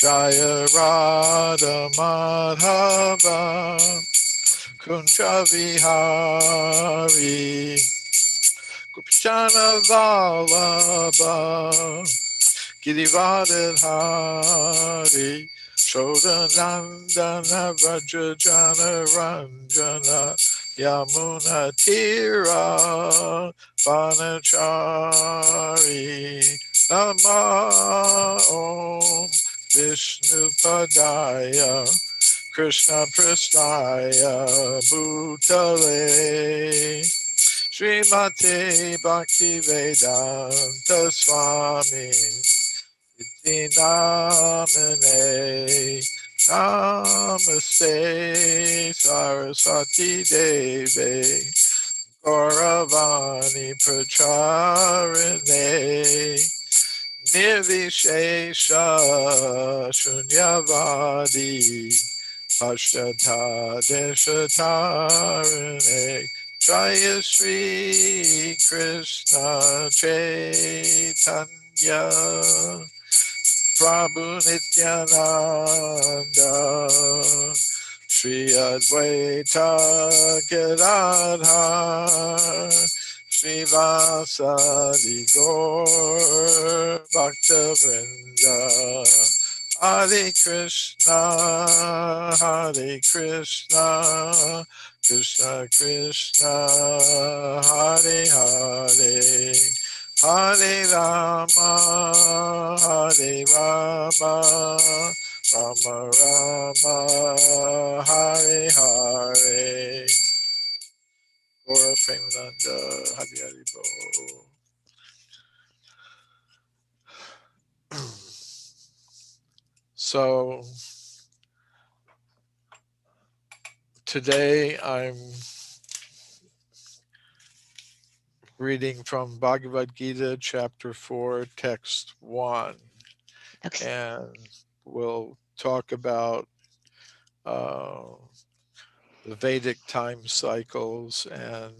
Jaya Radha Madhava Kunja Vihari Gopishana Vallabha Girivardhari Shodanandana Vrajajana Ranjana Yamuna Tira Vanachari Nama Om Vishnu Padaya Krishna Prasthaya Bhutale Srimate Bhakti Vedanta Swami Iti Namane Namaste Saraswati Deve Gauravani Pracharine Nirvishesha Shunyavadi Pashtata Deshatarane Jaya Shri Krishna Chaitanya Prabhu Nityananda Shri Advaita Gadadhar Srivasadi Gaur Bhakta Vrinda Hare Krishna Krishna Krishna Hare Hare Hare Rama Rama Rama Hare Hare Gaura Premananda Hari Hari Bol. So today I'm reading from Bhagavad Gita, chapter 4, text 1. And we'll talk about the Vedic time cycles and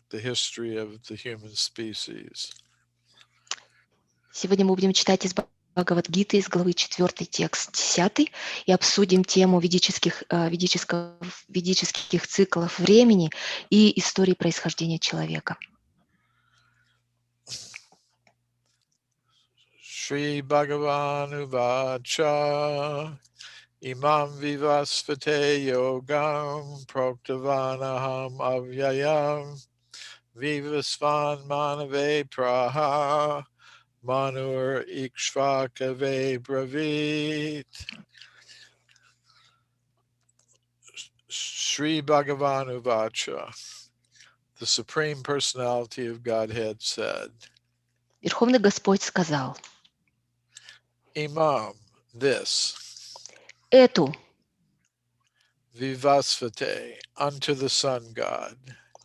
the history of the human species. Сегодня мы будем читать из Бхагавад-гиты, из главы 4, текст 10, и обсудим тему ведических циклов времени и истории происхождения человека. Shri Bhagavanu Vacha Imam Vivasvate Yogam Proktavanaham Avyayam Vivasvan Manave Praha Manur Ikshvakave Bravit. Shri Bhagavanu Vacha, the Supreme Personality of Godhead, said, Верховный Господь сказал, Imam, this, эту, Vivasvate, unto the sun god,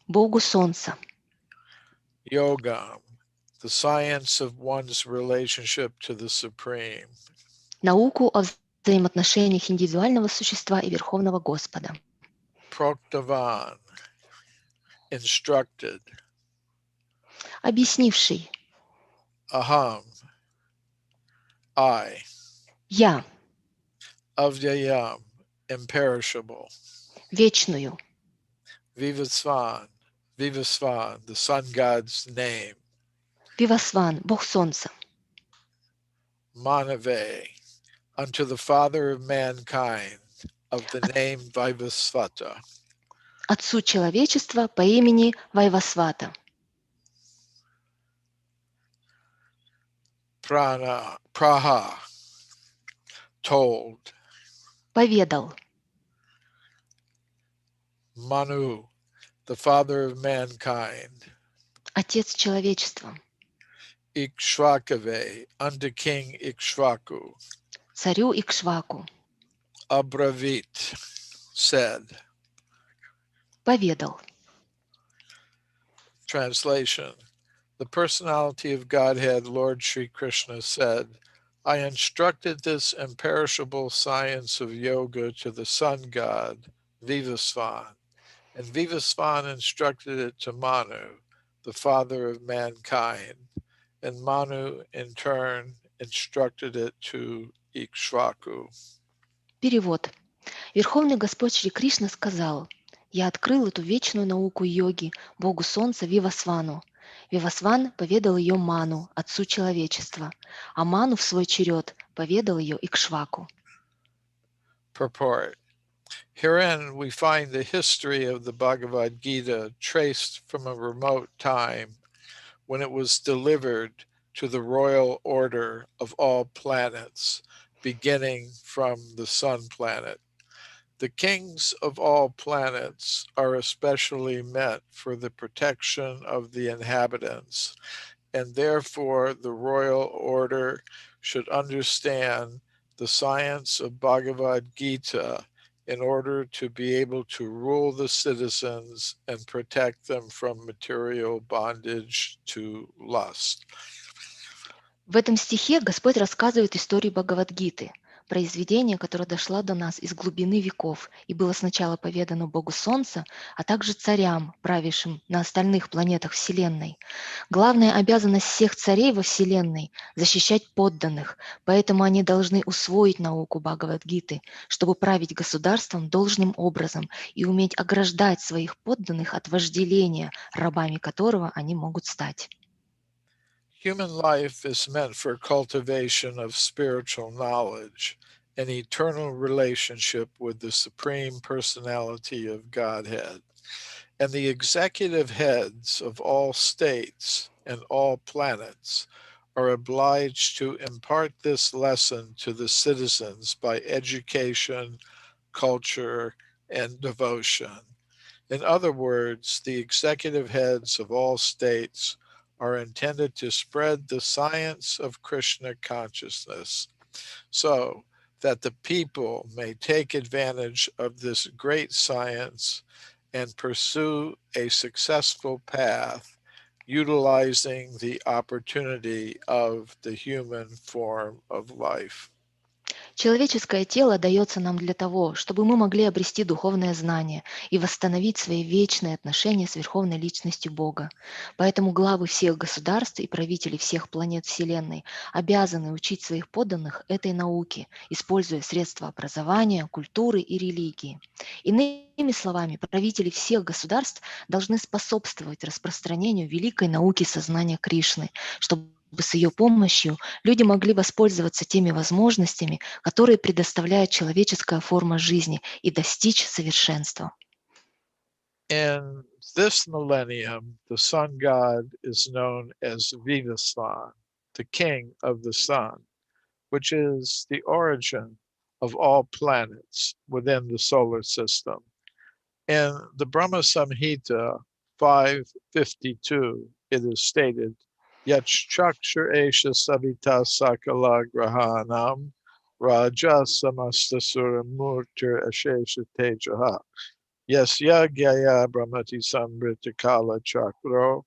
Богу Солнца, Yogam, the science of one's relationship to the Supreme, науку о взаимоотношениях индивидуального существа и Верховного Господа, Proktavan, instructed, объяснивший, Aham, I, я, Avyayam, imperishable, вечную, Vivasvan, the sun god's name, Вивасван, Бог Солнца, Manave, unto the father of mankind, of the name Vivasvata, Отцу человечества по имени Вайвасвата, Praha, told, поведал, Manu, the father of mankind, Отец человечества, Ikshvakave, unto King Ikshvaku, царю Икшваку, Abravit, said. поведал. Translation. The personality of Godhead, Lord Sri Krishna, said, I instructed this imperishable science of yoga to the sun god, Vivasvan, and Vivasvan instructed it to Manu, the father of mankind, and Manu in turn instructed it to Ikshvaku. Перевод. Верховный Господь Шри Кришна сказал: «Я открыл эту вечную науку йоги, Богу Солнца Вивасвану. Вивасван поведал ее Ману, Отцу Человечества, а Ману в свой черед поведал ее Икшваку». Purport. Herein we find the history of the Bhagavad Gita traced from a remote time when it was delivered to the royal order of all planets, beginning from the sun planet. The kings of all planets are especially meant for the protection of the inhabitants, and therefore the royal order should understand the science of Bhagavad Gita in order to be able to rule the citizens and protect them from material bondage to lust. В этом стихе Господь рассказывает историю Бхагавад-гиты, произведение, которое дошло до нас из глубины веков и было сначала поведано Богу Солнца, а также царям, правившим на остальных планетах Вселенной. Главная обязанность всех царей во Вселенной – защищать подданных, поэтому они должны усвоить науку Бхагавад-гиты, чтобы править государством должным образом и уметь ограждать своих подданных от вожделения, рабами которого они могут стать. Human life is meant for cultivation of spiritual knowledge, an eternal relationship with the Supreme Personality of Godhead. And the executive heads of all states and all planets are obliged to impart this lesson to the citizens by education, culture, and devotion. In other words, the executive heads of all states are intended to spread the science of Krishna consciousness so that the people may take advantage of this great science and pursue a successful path utilizing the opportunity of the human form of life. Человеческое тело дается нам для того, чтобы мы могли обрести духовное знание и восстановить свои вечные отношения с Верховной Личностью Бога. Поэтому главы всех государств и правители всех планет Вселенной обязаны учить своих подданных этой науке, используя средства образования, культуры и религии. Иными словами, правители всех государств должны способствовать распространению великой науки сознания Кришны, чтобы с ее помощью люди могли воспользоваться теми возможностями, которые предоставляет человеческая форма жизни, и достичь совершенства. In this millennium, the sun god is known as Vivasvan, the king of the sun, which is the origin of all planets within the solar system. In the Brahma Samhita 552, it is stated, Yachchakshur Esha Savita Sakala Grahanam Raja Samastasura Murtir Ashesha Tejaha Yasya Gyaya Brahmati Sambrita Kala Chakro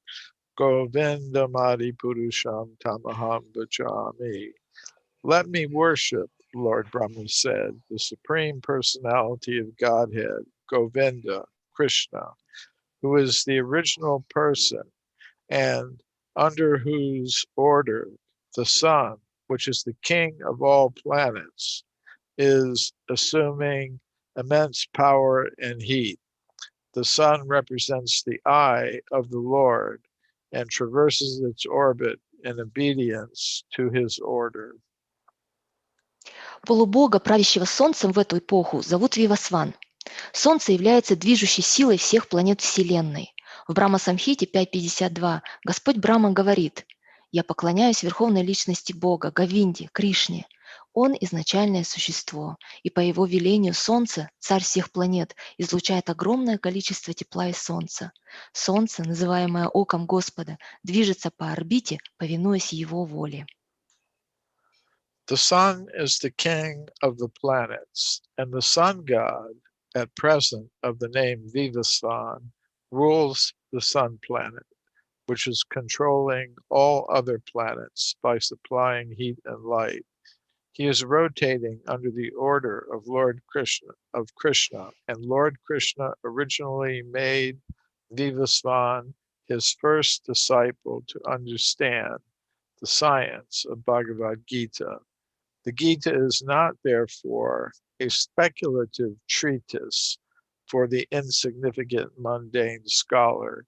Govinda Madi Purusham Tamaham Bhajami. Let me worship, Lord Brahma said, the Supreme Personality of Godhead, Govinda, Krishna, who is the original person and under whose order the sun, which is the king of all planets, is assuming immense power and heat. The sun represents the eye of the Lord and traverses its orbit in obedience to his order. Полубога, правящего Солнцем в эту эпоху, зовут Вивасван. Солнце является движущей силой всех планет Вселенной. В Брахма-самхите 5.52 Господь Брахма говорит: «Я поклоняюсь Верховной Личности Бога, Говинде, Кришне. Он изначальное существо, и по его велению Солнце, царь всех планет, излучает огромное количество тепла и Солнца. Солнце, называемое оком Господа, движется по орбите, повинуясь его воле». The sun is the king of the planets, and the sun god, at present of the name Vivasvan, rules the sun planet, which is controlling all other planets by supplying heat and light. He is rotating under the order of Krishna, and Lord Krishna originally made Vivasvan his first disciple to understand the science of Bhagavad Gita. The Gita is not, therefore, a speculative treatise for the insignificant mundane scholar,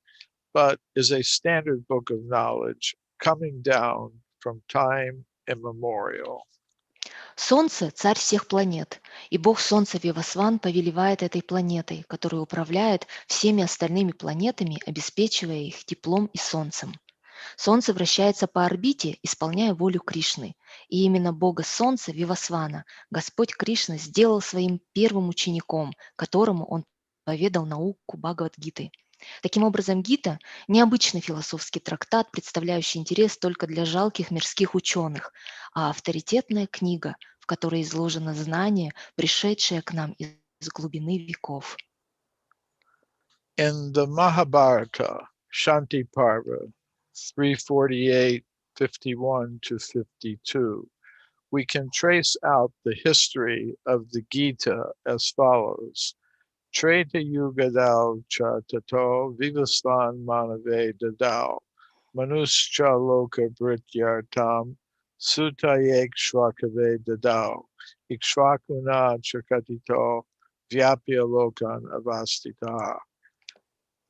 but is a standard book of knowledge coming down from time immemorial. Солнце– царь всех планет, и бог Солнца Вивасван повелевает этой планетой, которая управляет всеми остальными планетами, обеспечивая их теплом и солнцем. Солнце вращается по орбите, исполняя волю Кришны, и именно бога Солнца Вивасвана Господь Кришна сделал своим первым учеником, которому он поведал науку Бхагавад-гиты. Таким образом, Гита– необычный философский трактат, представляющий интерес только для жалких мирских ученых, а авторитетная книга, в которой изложено знание, пришедшее к нам из глубины веков. In the Mahabharata, Shanti Parva 348:51-52, we can trace out the history of the Gita as follows. Treta Yuga Dao Cha Tato Vivasvan Manave Dadao Manuscha Loka Brityartam Sutayek Shwakave Dadao Ikshwakuna Chakatito Vyapya Lokan Avastita.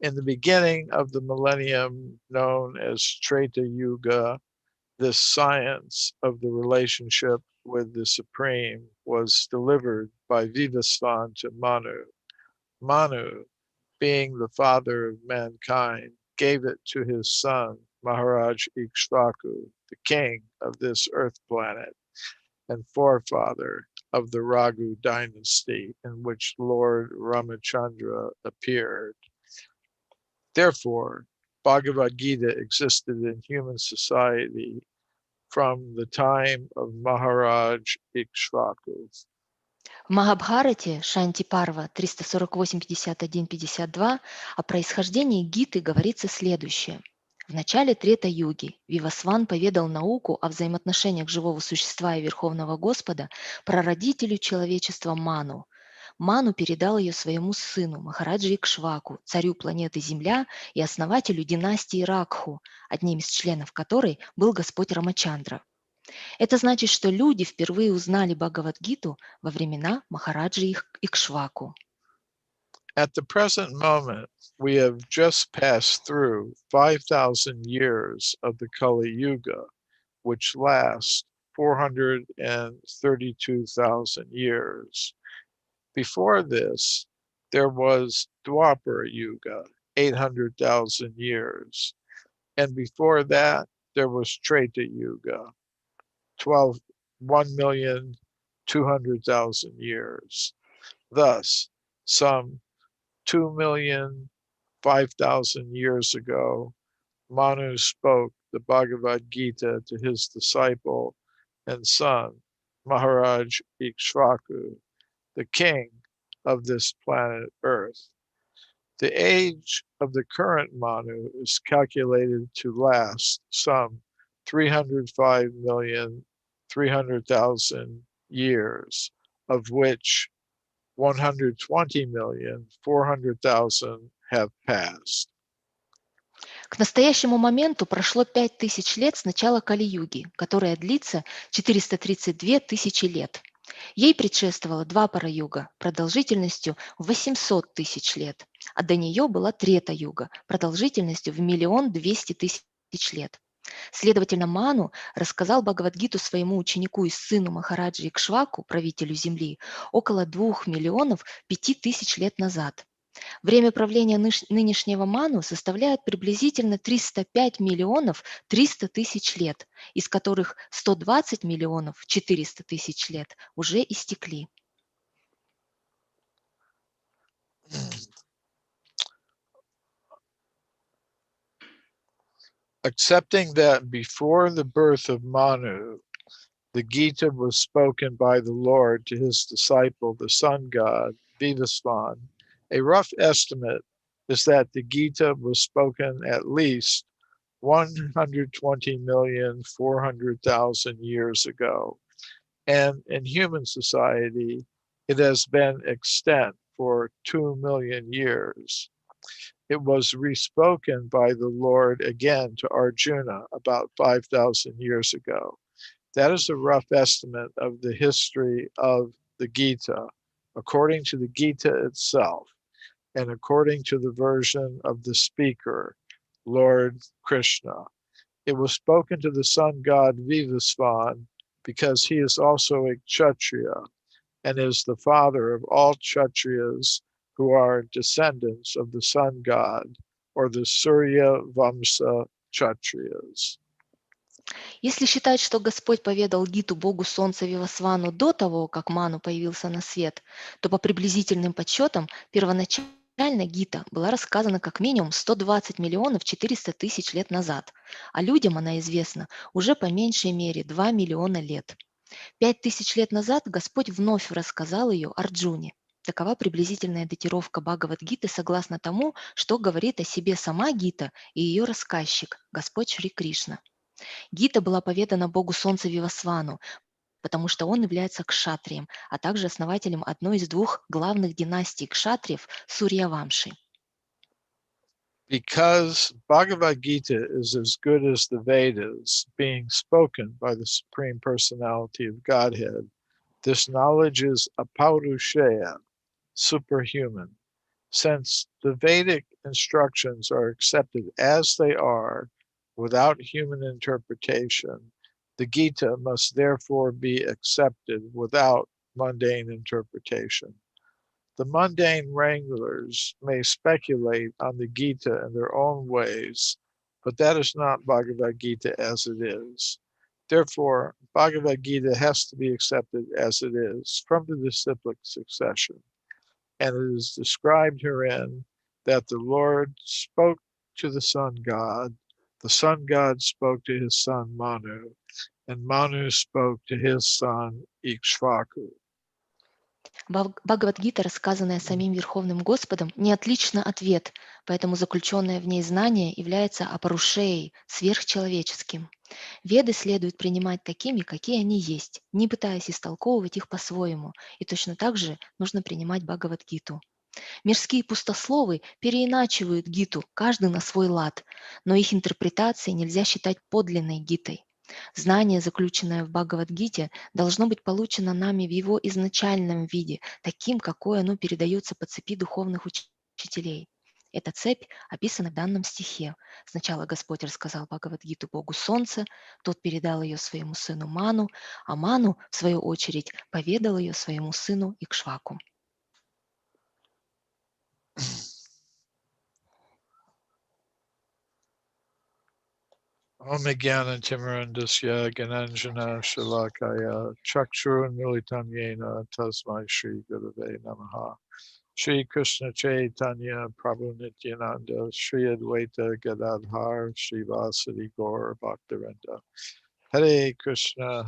In the beginning of the millennium known as Treta Yuga, this science of the relationship with the Supreme was delivered by Vivasvan to Manu. Manu, being the father of mankind, gave it to his son, Maharaj Ikshvaku, the king of this earth planet and forefather of the Raghu dynasty in which Lord Ramachandra appeared. Therefore, Bhagavad Gita existed in human society from the time of Maharaj Ikshvaku. В Махабхарате Шанти Парва 348-51-52 о происхождении Гиты говорится следующее. В начале Трета-юги Вивасван поведал науку о взаимоотношениях живого существа и Верховного Господа прародителю человечества Ману. Ману передал ее своему сыну Махараджи Икшваку, царю планеты Земля и основателю династии Ракху, одним из членов которой был Господь Рамачандра. Это значит, что люди впервые узнали Бхагавад-гиту во времена Махараджи Икшваку. At the present moment, we have just passed through 5,000 years of the Kali Yuga, which lasts 432,000 years. Before this, there was Dwapara Yuga, 800,000 years. And before that, there was Treta Yuga, 1,200,000 years. Thus, some 2,005,000 years ago, Manu spoke the Bhagavad Gita to his disciple and son, Maharaj Ikshvaku, the king of this planet Earth. The age of the current Manu is calculated to last some 305,300,000 years, of which 120,400,000 have passed. К настоящему моменту прошло 5000 лет с начала Кали-юги, которая длится 432 тысячи лет. Ей предшествовала Двапара-юга продолжительностью в 800 тысяч лет, а до нее была Трета-юга продолжительностью в 1 200 000 лет. Следовательно, Ману рассказал Бхагавад-гиту своему ученику и сыну Махараджи Икшваку, правителю Земли, около 2 500 000 лет назад. Время правления нынешнего Ману составляет приблизительно 305 300 000 лет, из которых 120 400 000 лет уже истекли. Accepting that before the birth of Manu, the Gita was spoken by the Lord to his disciple, the sun god, Vivasvan, a rough estimate is that the Gita was spoken at least 120,400,000 years ago. And in human society, it has been extant for 2 million years. It was respoken by the Lord again to Arjuna about 5,000 years ago. That is a rough estimate of the history of the Gita, according to the Gita itself, and according to the version of the speaker, Lord Krishna. It was spoken to the sun god Vivasvan because he is also a Kshatriya and is the father of all Kshatriyas who are descendants of the sun god, or the Surya Vamsa Kshatriyas. Если считать, что Господь поведал Гиту Богу Солнца Вивасвану до того, как Ману появился на свет, то по приблизительным подсчетам первоначально Гита была рассказана как минимум 120 миллионов 400 тысяч лет назад, а людям она известна уже по меньшей мере 2 миллиона лет. 5000 лет назад Господь вновь рассказал ее Арджуне. Такова приблизительная датировка Бхагавад-гиты согласно тому, что говорит о себе сама Гита и ее рассказчик, Господь Шри Кришна. Гита была поведана Богу Солнца Вивасвану, потому что он является кшатрием, а также основателем одной из двух главных династий кшатриев Сурьявамши. Because Bhagavad Gita is as good as the Vedas, being spoken by the Supreme Personality of Godhead, this knowledge is apaurushaya, superhuman. Since the Vedic instructions are accepted as they are, without human interpretation, the Gita must therefore be accepted without mundane interpretation. The mundane wranglers may speculate on the Gita in their own ways, but that is not Bhagavad Gita as it is. Therefore, Bhagavad Gita has to be accepted as it is from the disciplic succession. And it is described herein that the Lord spoke to the sun god spoke to his son Manu, and Manu spoke to his son Ikshvaku. Бхагавад-гита, рассказанная самим Верховным Господом, не отлична от Вед, поэтому заключенное в ней знание является апарушеей, сверхчеловеческим. Веды следует принимать такими, какие они есть, не пытаясь истолковывать их по-своему, и точно так же нужно принимать Бхагавад-гиту. Мирские пустословы переиначивают гиту, каждый на свой лад, но их интерпретации нельзя считать подлинной гитой. Знание, заключенное в Бхагавад-гите, должно быть получено нами в его изначальном виде, таким, какое оно передается по цепи духовных учителей. Эта цепь описана в данном стихе. Сначала Господь рассказал Бхагавад-гиту Богу Солнца, тот передал ее своему сыну Ману, а Ману, в свою очередь, поведал ее своему сыну Икшваку. Om Jnana Timirandasya Gananjana Shalakaya Chakshurun Militam Yena Tasmai Shri Gurave Namaha Shri Krishna Chaitanya Prabhu Nityananda Shri Advaita Gadadhar Shri Vasadi Gaur Bhaktivinoda Hare Krishna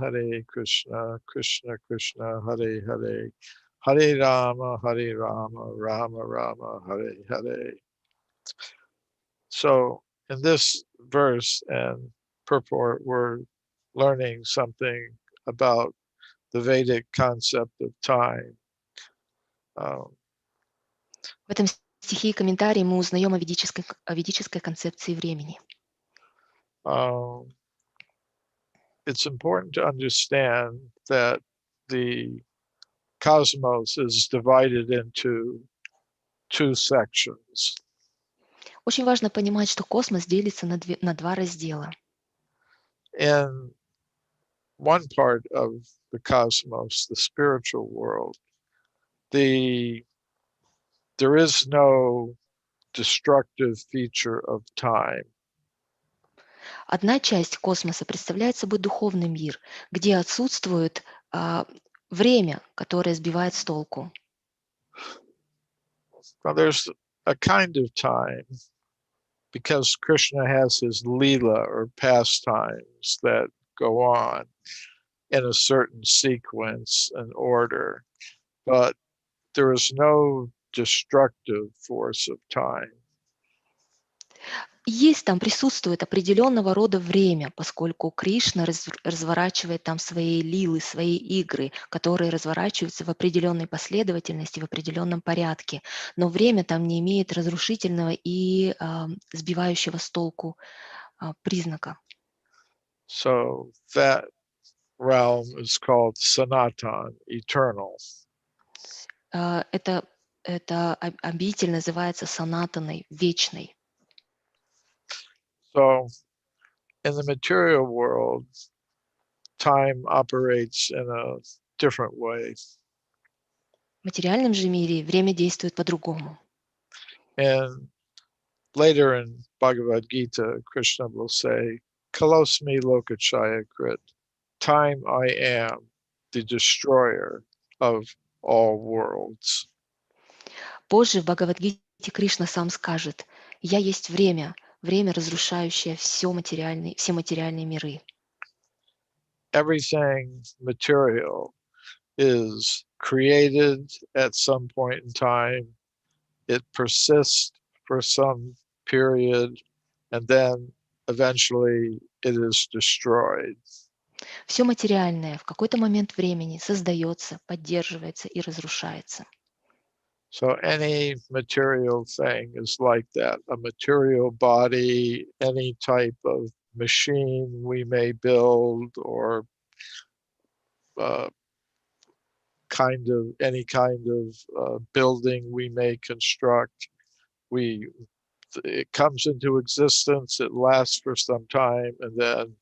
Krishna Krishna Hare Hare Hare Rama Rama Rama Hare Hare. So in this verse and purport, we're learning something about the Vedic concept of time. В этом стихе и комментарии мы узнаем о ведической концепции времени. It's important to understand that the cosmos is divided into two sections. Очень важно понимать, что космос делится на два раздела. In one part of the cosmos, the spiritual world, there is no destructive feature of time. Одна часть космоса представляет собой духовный мир, где отсутствует время, которое сбивает с толку. Now, there's a kind of time because Krishna has his lila or pastimes that go on in a certain sequence and order, but there is no destructive force of time. Есть там, присутствует определенного рода время, поскольку Кришна разворачивает там свои лилы, свои игры, которые разворачиваются в определенной последовательности, в определенном порядке. Но время там не имеет разрушительного и сбивающего с толку признака. So that realm is called Sanatan, eternal. Это обитель называется санатаной, вечной. So in the material world, time operates in a different way. В материальном же мире время действует по-другому. And later in Bhagavad Gita, Krishna will say, Kalosmi Lokachaya Krit, time I am, the destroyer of all worlds. Позже в Бхагавад-гите Кришна сам скажет: «Я есть время, время, разрушающее все материальные миры». Everything material is created at some point in time. It persists for some period, and then eventually it is destroyed. Все материальное в какой-то момент времени создается, поддерживается и разрушается. So any material thing is like that. A material body, any type of machine we may build, or any kind of building we may construct, it comes into existence, it lasts for some time, and then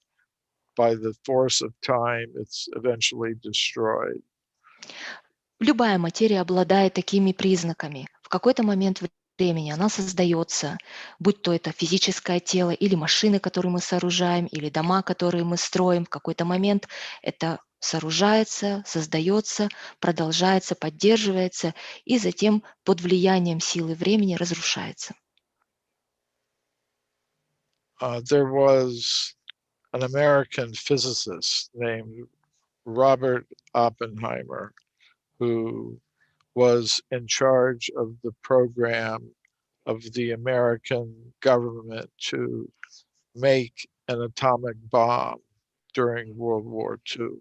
by the force of time, it's eventually destroyed. Любая материя обладает такими признаками. В какой-то момент времени она создается, будь то это физическое тело или машины, которые мы сооружаем, или дома, которые мы строим. В какой-то момент это сооружается, создается, продолжается, поддерживается и затем под влиянием силы времени разрушается. There was an American physicist named Robert Oppenheimer who was in charge of the program of the American government to make an atomic bomb during World War II.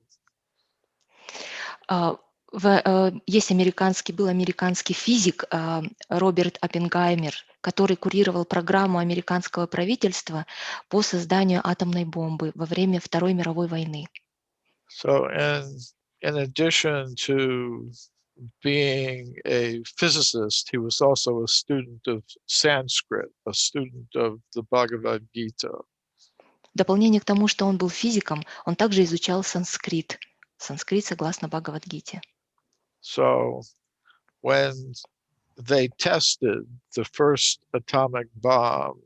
Был американский физик Роберт Оппенгеймер, который курировал программу американского правительства по созданию атомной бомбы во время Второй мировой войны. So in addition to being a physicist, he was also a student of Sanskrit, a student of the Bhagavad Gita. В дополнение к тому, что он был физиком, он также изучал санскрит. Санскрит согласно Бхагавад-гите. So when they tested the first atomic bomb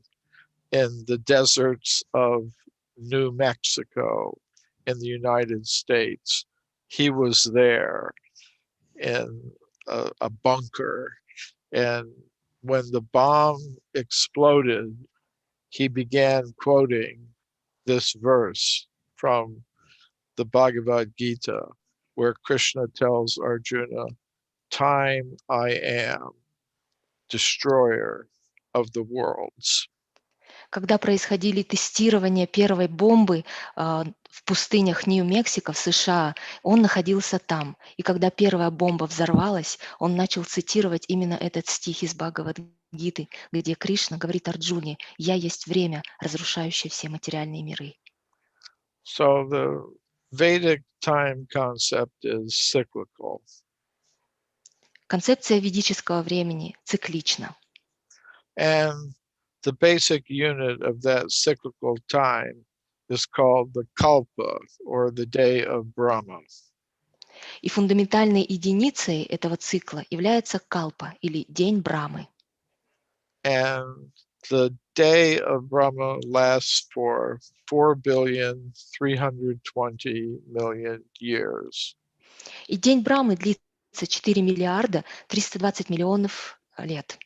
in the deserts of New Mexico in the United States, he was there in a bunker. And when the bomb exploded, he began quoting this verse from the Bhagavad Gita, where Krishna tells Arjuna, time I am, destroyer of the worlds. Когда происходили тестирования первой бомбы в пустынях Нью-Мексико в США, он находился там. И когда первая бомба взорвалась, он начал цитировать именно этот стих из Бхагавад-гиты, где Кришна говорит Арджуне: «Я есть время, разрушающее все материальные миры». So the Vedic time concept is cyclical. Концепция ведического времени циклична. And the basic unit of that cyclical time is called the kalpa, or the day of Brahma. И фундаментальной единицей этого цикла является калпа, или день Брамы. And the day of Brahma lasts for 4,320,000,000 years. И день Брамы длится 4 миллиарда 320 миллионов лет.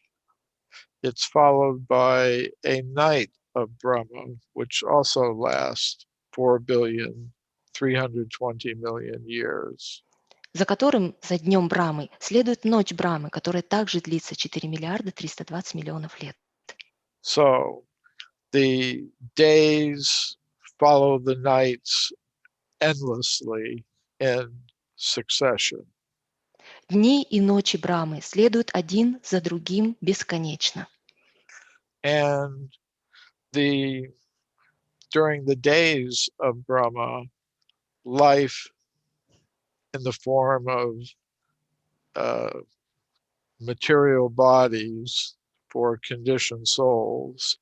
It's followed by a night of Brahma, which also lasts 4,320,000,000 years. За которым, за днем Брамы, следует ночь Брамы, которая также длится 4 миллиарда 320 миллионов лет. So the days follow the nights endlessly in succession. Дни и ночи Брамы следуют один за другим бесконечно. And during the days of Brahma, life in the form of material bodies for conditioned souls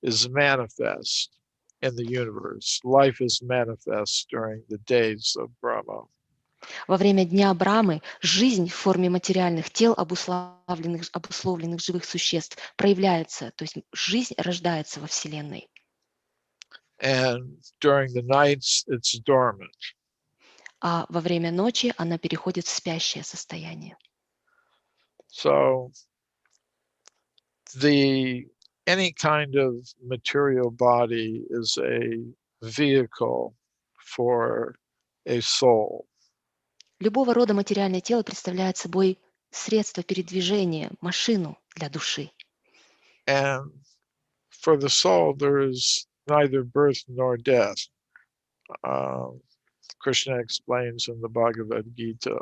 is manifest in the universe. Life is manifest during the days of Brahma. Во время дня Брамы жизнь в форме материальных тел, обусловленных живых существ, проявляется, то есть жизнь рождается во Вселенной. And during the nights, it's dormant. А во время ночи она переходит в спящее состояние. So any kind of material body is a vehicle for a soul. Любого рода материальное тело представляет собой средство передвижения, машину для души. And for the soul, there is neither birth nor death. Krishna explains in the Bhagavad Gita,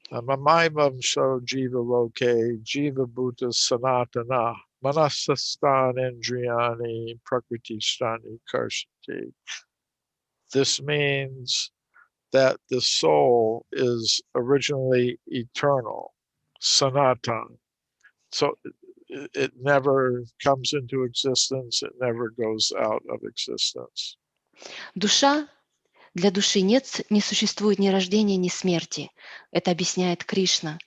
Mamaimam so jiva loke, jiva bhuta sanatana, manasastan endriyani, prakriti-stani karshati. This means that the soul is originally eternal, sanatan. So it never comes into existence, it never goes out of existence. Душа, для души не существует ни рождения, ни смерти. Это объясняет Кришна.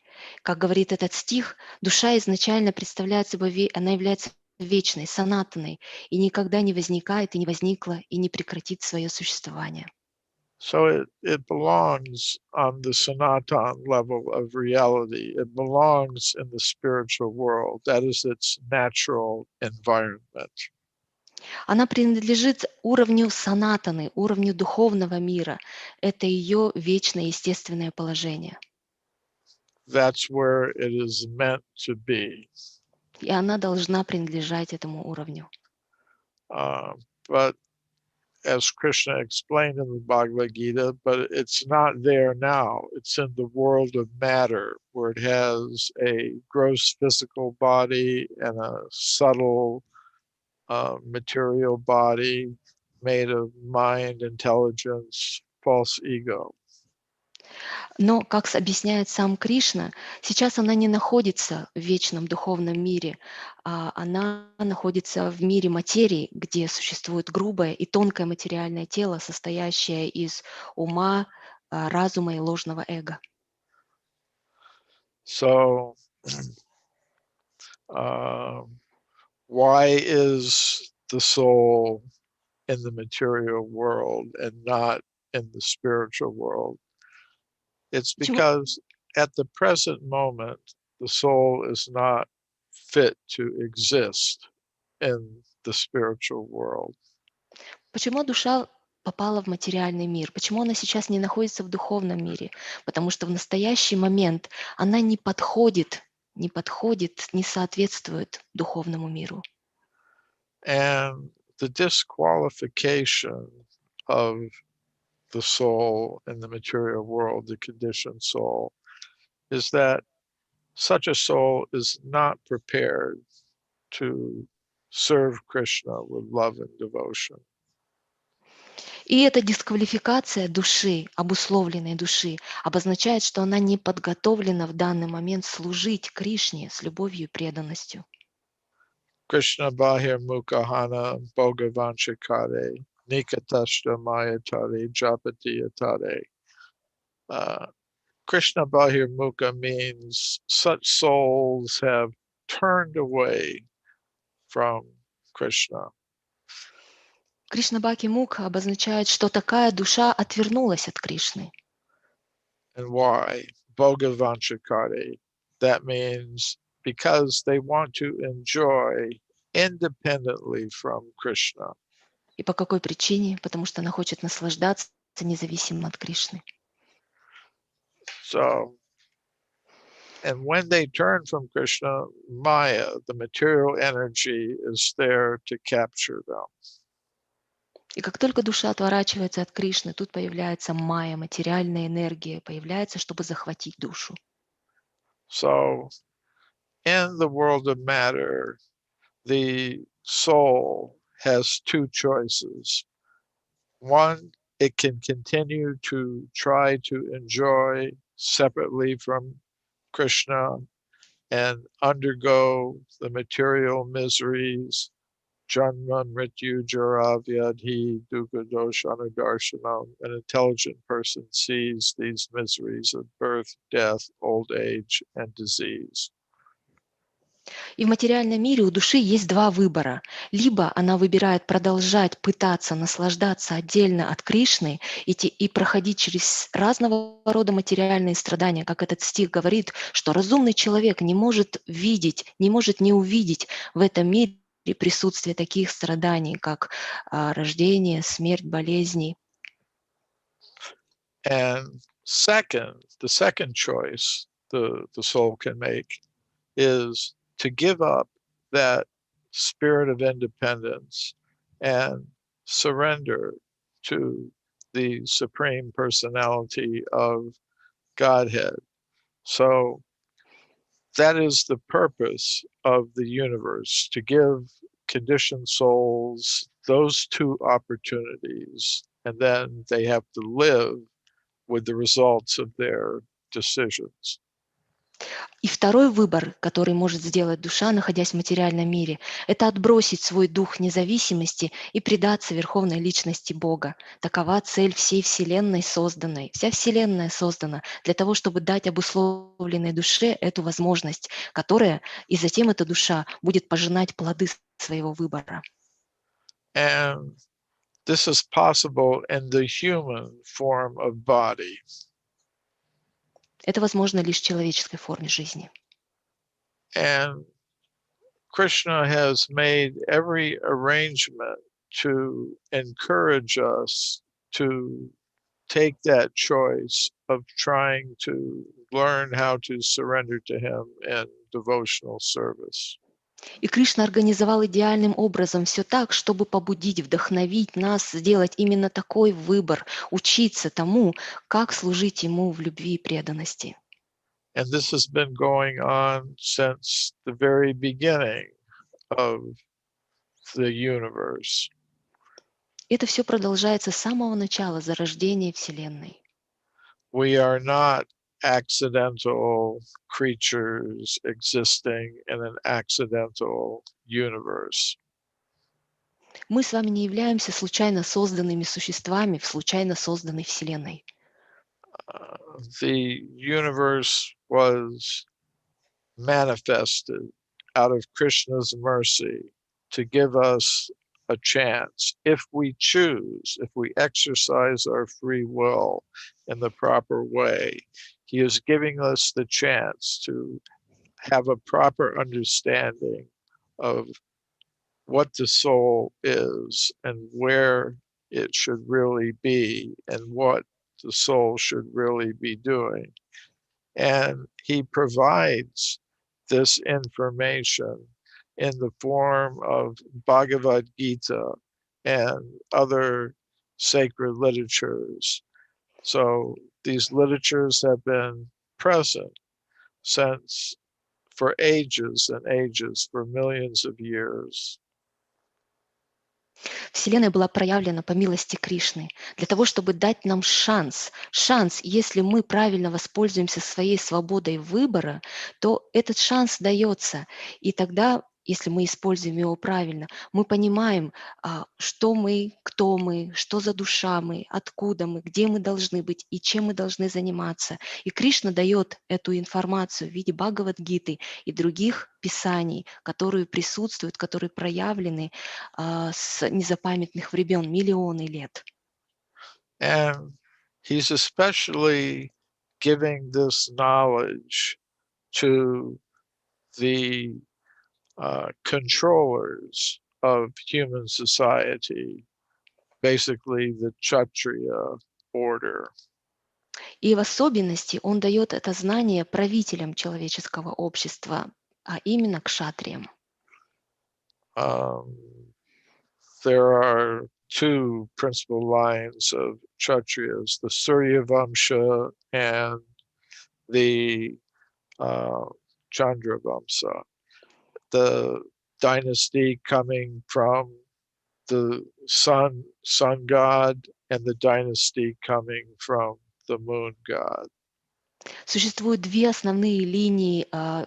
Как говорит этот стих, душа изначально представляет собой, она является вечной, санатаной, и никогда не возникает, и не возникла, и не прекратит свое существование. So it belongs on the Sanatan level of reality. It belongs in the spiritual world. That is its natural environment. Она принадлежит уровню санатаны, уровню духовного мира. Это ее вечное естественное положение. That's where it is meant to be. И она должна принадлежать этому уровню. But as Krishna explained in the Bhagavad Gita, but it's not there now. It's in the world of matter, where it has a gross physical body and a subtle material body made of mind, intelligence, false ego. Но, как объясняет сам Кришна, сейчас она не находится в вечном духовном мире, а она находится в мире материи, где существует грубое и тонкое материальное тело, состоящее из ума, разума и ложного эго. So, why is the soul in the material world and not in the spiritual world? It's Почему, because at the present moment, the soul is not fit to exist in the spiritual world. почему душа попала в материальный мир? Почему она сейчас не находится в духовном мире? Потому что в настоящий момент она не подходит, не соответствует духовному миру. And the disqualification of the soul in the material world, the conditioned soul, is that such a soul is not prepared to serve Krishna with love and devotion. И эта дисквалификация души, обусловленной души, обозначает, что она не подготовлена в данный момент служить Кришне с любовью и преданностью. Krishna bahir mukahana bhogavanchikare nikatashta mayatare japatiyatare. Krishna bahir mukha means such souls have turned away from Krishna. Кришна Баки Мукха обозначает, что такая душа отвернулась от Кришны. And why? Bhogavanchikare. That means because they want to enjoy independently from Krishna. И по какой причине? Потому что она хочет наслаждаться независимо от Кришны. So, and when they turn from Krishna, Maya, the material energy, is there to capture them. И как только душа отворачивается от Кришны, тут появляется майя, материальная энергия, появляется, чтобы захватить душу. So, in the world of matter, the soul has two choices. One, it can continue to try to enjoy separately from Krishna and undergo the material miseries, janma, mrityu, jara, vyadhi, dukkha, dosha, anudarshanam. An intelligent person sees these miseries of birth, death, old age, and disease. И в материальном мире у души есть два выбора. Либо она выбирает продолжать пытаться наслаждаться отдельно от Кришны и проходить через разного рода материальные страдания, как этот стих говорит, что разумный человек не может видеть, не может не увидеть в этом мире присутствие таких страданий, как рождение, смерть, болезни. And the second choice the soul can make is to give up that spirit of independence and surrender to the Supreme Personality of Godhead. So that is the purpose of the universe, to give conditioned souls those two opportunities, and then they have to live with the results of their decisions. И второй выбор, который может сделать душа, находясь в материальном мире, это отбросить свой дух независимости и предаться верховной личности Бога. Такова цель всей Вселенной созданной. Вся Вселенная создана для того, чтобы дать обусловленной душе эту возможность, которая, и затем эта душа будет пожинать плоды своего выбора. And this is possible in the human form of body. Это возможно лишь в человеческой форме жизни. And Krishna has made every arrangement to encourage us to take that choice of trying to learn how to surrender to him in devotional service. И Кришна организовал идеальным образом все так, чтобы побудить, вдохновить нас сделать именно такой выбор, учиться тому, как служить Ему в любви и преданности. And this has been going on since the very beginning of the universe. Это все продолжается с самого начала зарождения Вселенной. We are not accidental creatures existing in an accidental universe. Мы с вами не являемся случайно созданными существами в случайно созданной Вселенной. The universe was manifested out of Krishna's mercy to give us a chance. If we choose, if we exercise our free will in the proper way, he is giving us the chance to have a proper understanding of what the soul is and where it should really be and what the soul should really be doing. And he provides this information in the form of Bhagavad Gita and other sacred literatures. So these literatures have been present since for ages and ages, for millions of years. Вселенная была проявлена по милости Кришны для того, чтобы дать нам шанс. Шанс, если мы правильно воспользуемся своей свободой выбора, то этот шанс дается. И тогда, если мы используем его правильно, мы понимаем, что мы, кто мы, что за душа мы, откуда мы, где мы должны быть и чем мы должны заниматься. И Кришна дает эту информацию в виде Бхагавад-гиты и других писаний, которые присутствуют, которые проявлены с незапамятных времен, миллионы лет. And he's especially giving this knowledge to the controllers of human society, basically the Kshatriya order. И в особенности он дает это знание правителям человеческого общества, а именно кшатриям. There are two principal lines of Kshatriyas, the Surya Vamsha and the Chandra Vamsa. The dynasty coming from the sun god and the dynasty coming from the moon god. Существуют две основные линии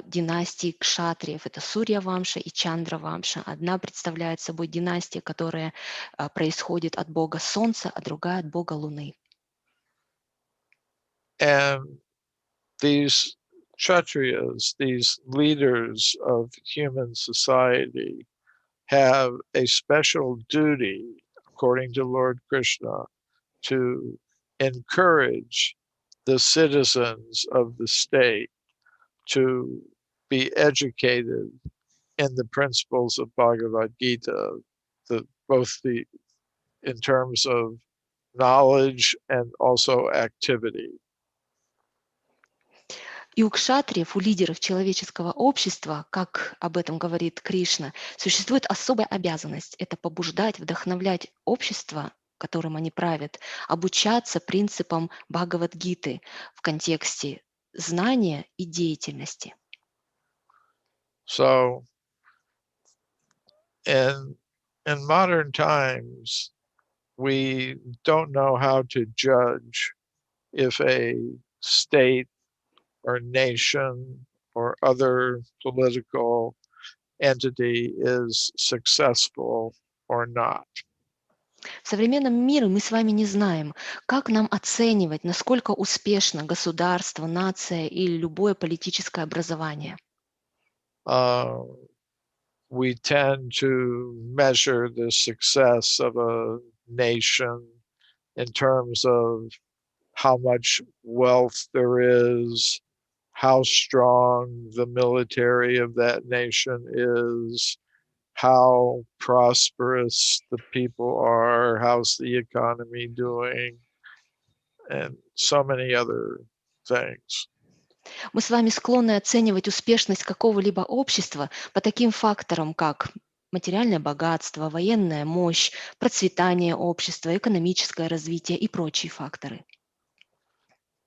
династии кшатриев. Это Сурья-вамша и Чандра-вамша. Одна представляет собой династия, которая происходит от бога Солнца, а другая от бога Луны. And these kshatriyas, these leaders of human society, have a special duty, according to Lord Krishna, to encourage the citizens of the state to be educated in the principles of Bhagavad Gita, in terms of knowledge and also activity. И у кшатриев, у лидеров человеческого общества, как об этом говорит Кришна, существует особая обязанность– это побуждать, вдохновлять общество, которым они правят, обучаться принципам Бхагавад-гиты в контексте знания и деятельности. So in modern times, we don't know how to judge if a state or nation or other political entity is successful or not. В современном мире мы с вами не знаем, как нам оценивать, насколько успешно государство, нация или любое политическое образование. We tend to measure the success of a nation in terms of how much wealth there is, how strong the military of that nation is, how prosperous the people are, how's the economy doing, and so many other things. Мы с вами склонны оценивать успешность какого-либо общества по таким факторам, как материальное богатство, военная мощь, процветание общества, экономическое развитие и прочие факторы.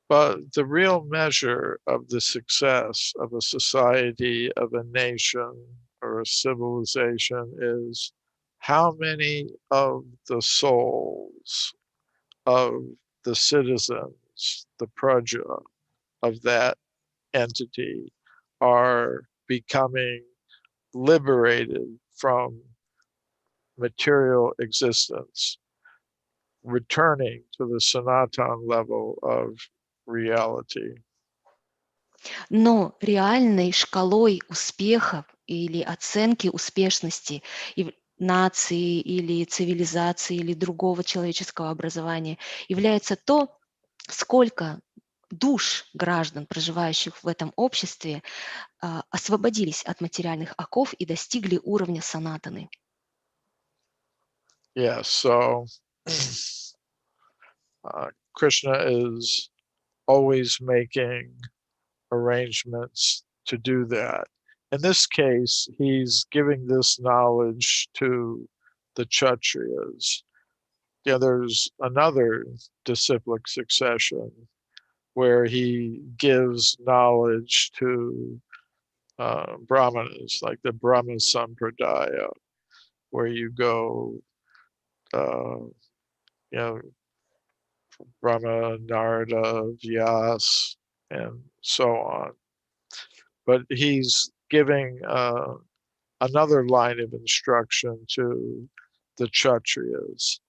But the real measure of the success of a society, of a nation, or a civilization is how many of the souls of the citizens, the praja of that entity, are becoming liberated from material existence, returning to the Sanatan level of reality. Но реальной шкалой успеха или оценки успешности нации или цивилизации или другого человеческого образования является то, сколько душ граждан, проживающих в этом обществе, освободились от материальных оков и достигли уровня санатаны. Yeah, so Krishna is always making arrangements to do that. In this case, he's giving this knowledge to the Kshatriyas. Yeah, there's another disciplic succession where he gives knowledge to Brahmanas, like the Brahma Sampradaya, where you go, Brahma, Narada, Vyas, and so on. But he's giving another line of instruction to the Kshatriyas.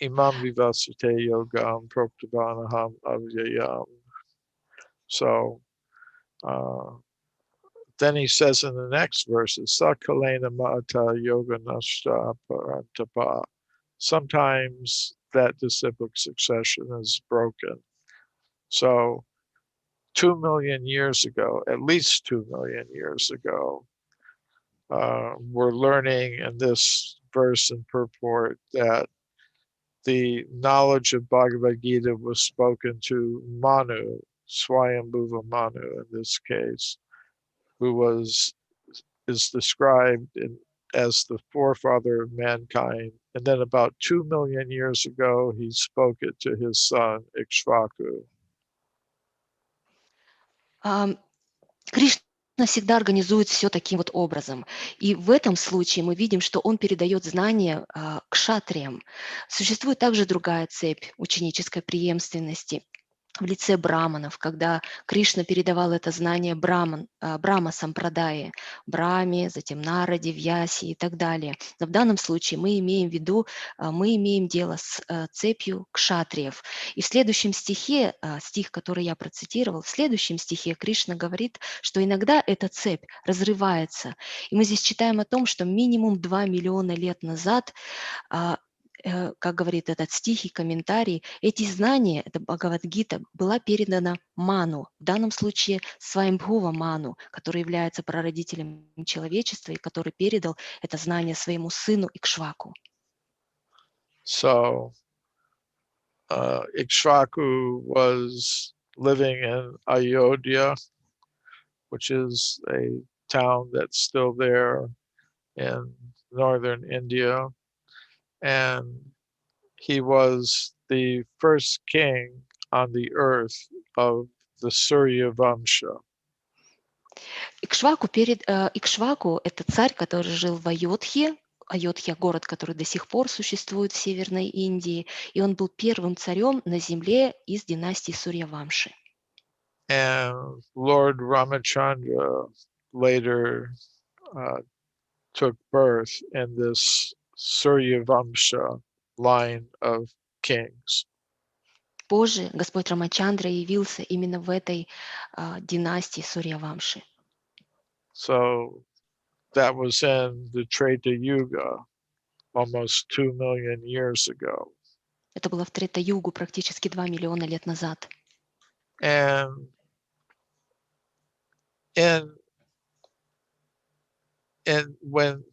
Imam vivasate yogam proktavanaham avyayam. So then he says in the next verses, Sakalena mata yoga nashta parantapa. Sometimes that disciplic succession is broken. So 2 million years ago, at least 2 million years ago, we're learning in this verse and purport that the knowledge of Bhagavad Gita was spoken to Manu, Swayambhuva Manu in this case, who is described as the forefather of mankind. And then about 2 million years ago, he spoke it to his son, Ikshvaku. Кришна всегда организует все таким вот образом. И в этом случае мы видим, что он передает знания кшатриям. Существует также другая цепь ученической преемственности в лице браманов, когда Кришна передавал это знание Брама Сампрадаи, Браме, затем Нараде, Вьясе и так далее. Но в данном случае мы имеем в виду, мы имеем дело с цепью кшатриев. И в следующем стихе, стих, который я процитировал, в следующем стихе Кришна говорит, что иногда эта цепь разрывается. И мы здесь читаем о том, что минимум 2 миллиона лет назад как говорит этот стих и комментарий, эти знания, это Бхагавад-гита, была передана Ману, в данном случае Сваямбхува Ману, который является прародителем человечества и который передал это знание своему сыну Икшваку. So Ikshvaku was living in Ayodhya, which is a town that's still there in northern India, and he was the first king on the earth of the Surya Vamsha. Икшваку – это царь, который жил в Айодхе. Айодхья – город, который до сих пор существует в Северной Индии, и он был первым царем на земле из династии Сурьявамши. And Lord Ramachandra later took birth in this Surya Vamsha line of kings. Позже Господь Рамачандра явился именно в этой династии Сурьявамши. So that was in the Treta Yuga, almost 2 million years ago. Это было в Трета-югу практически 2 миллиона лет назад. And when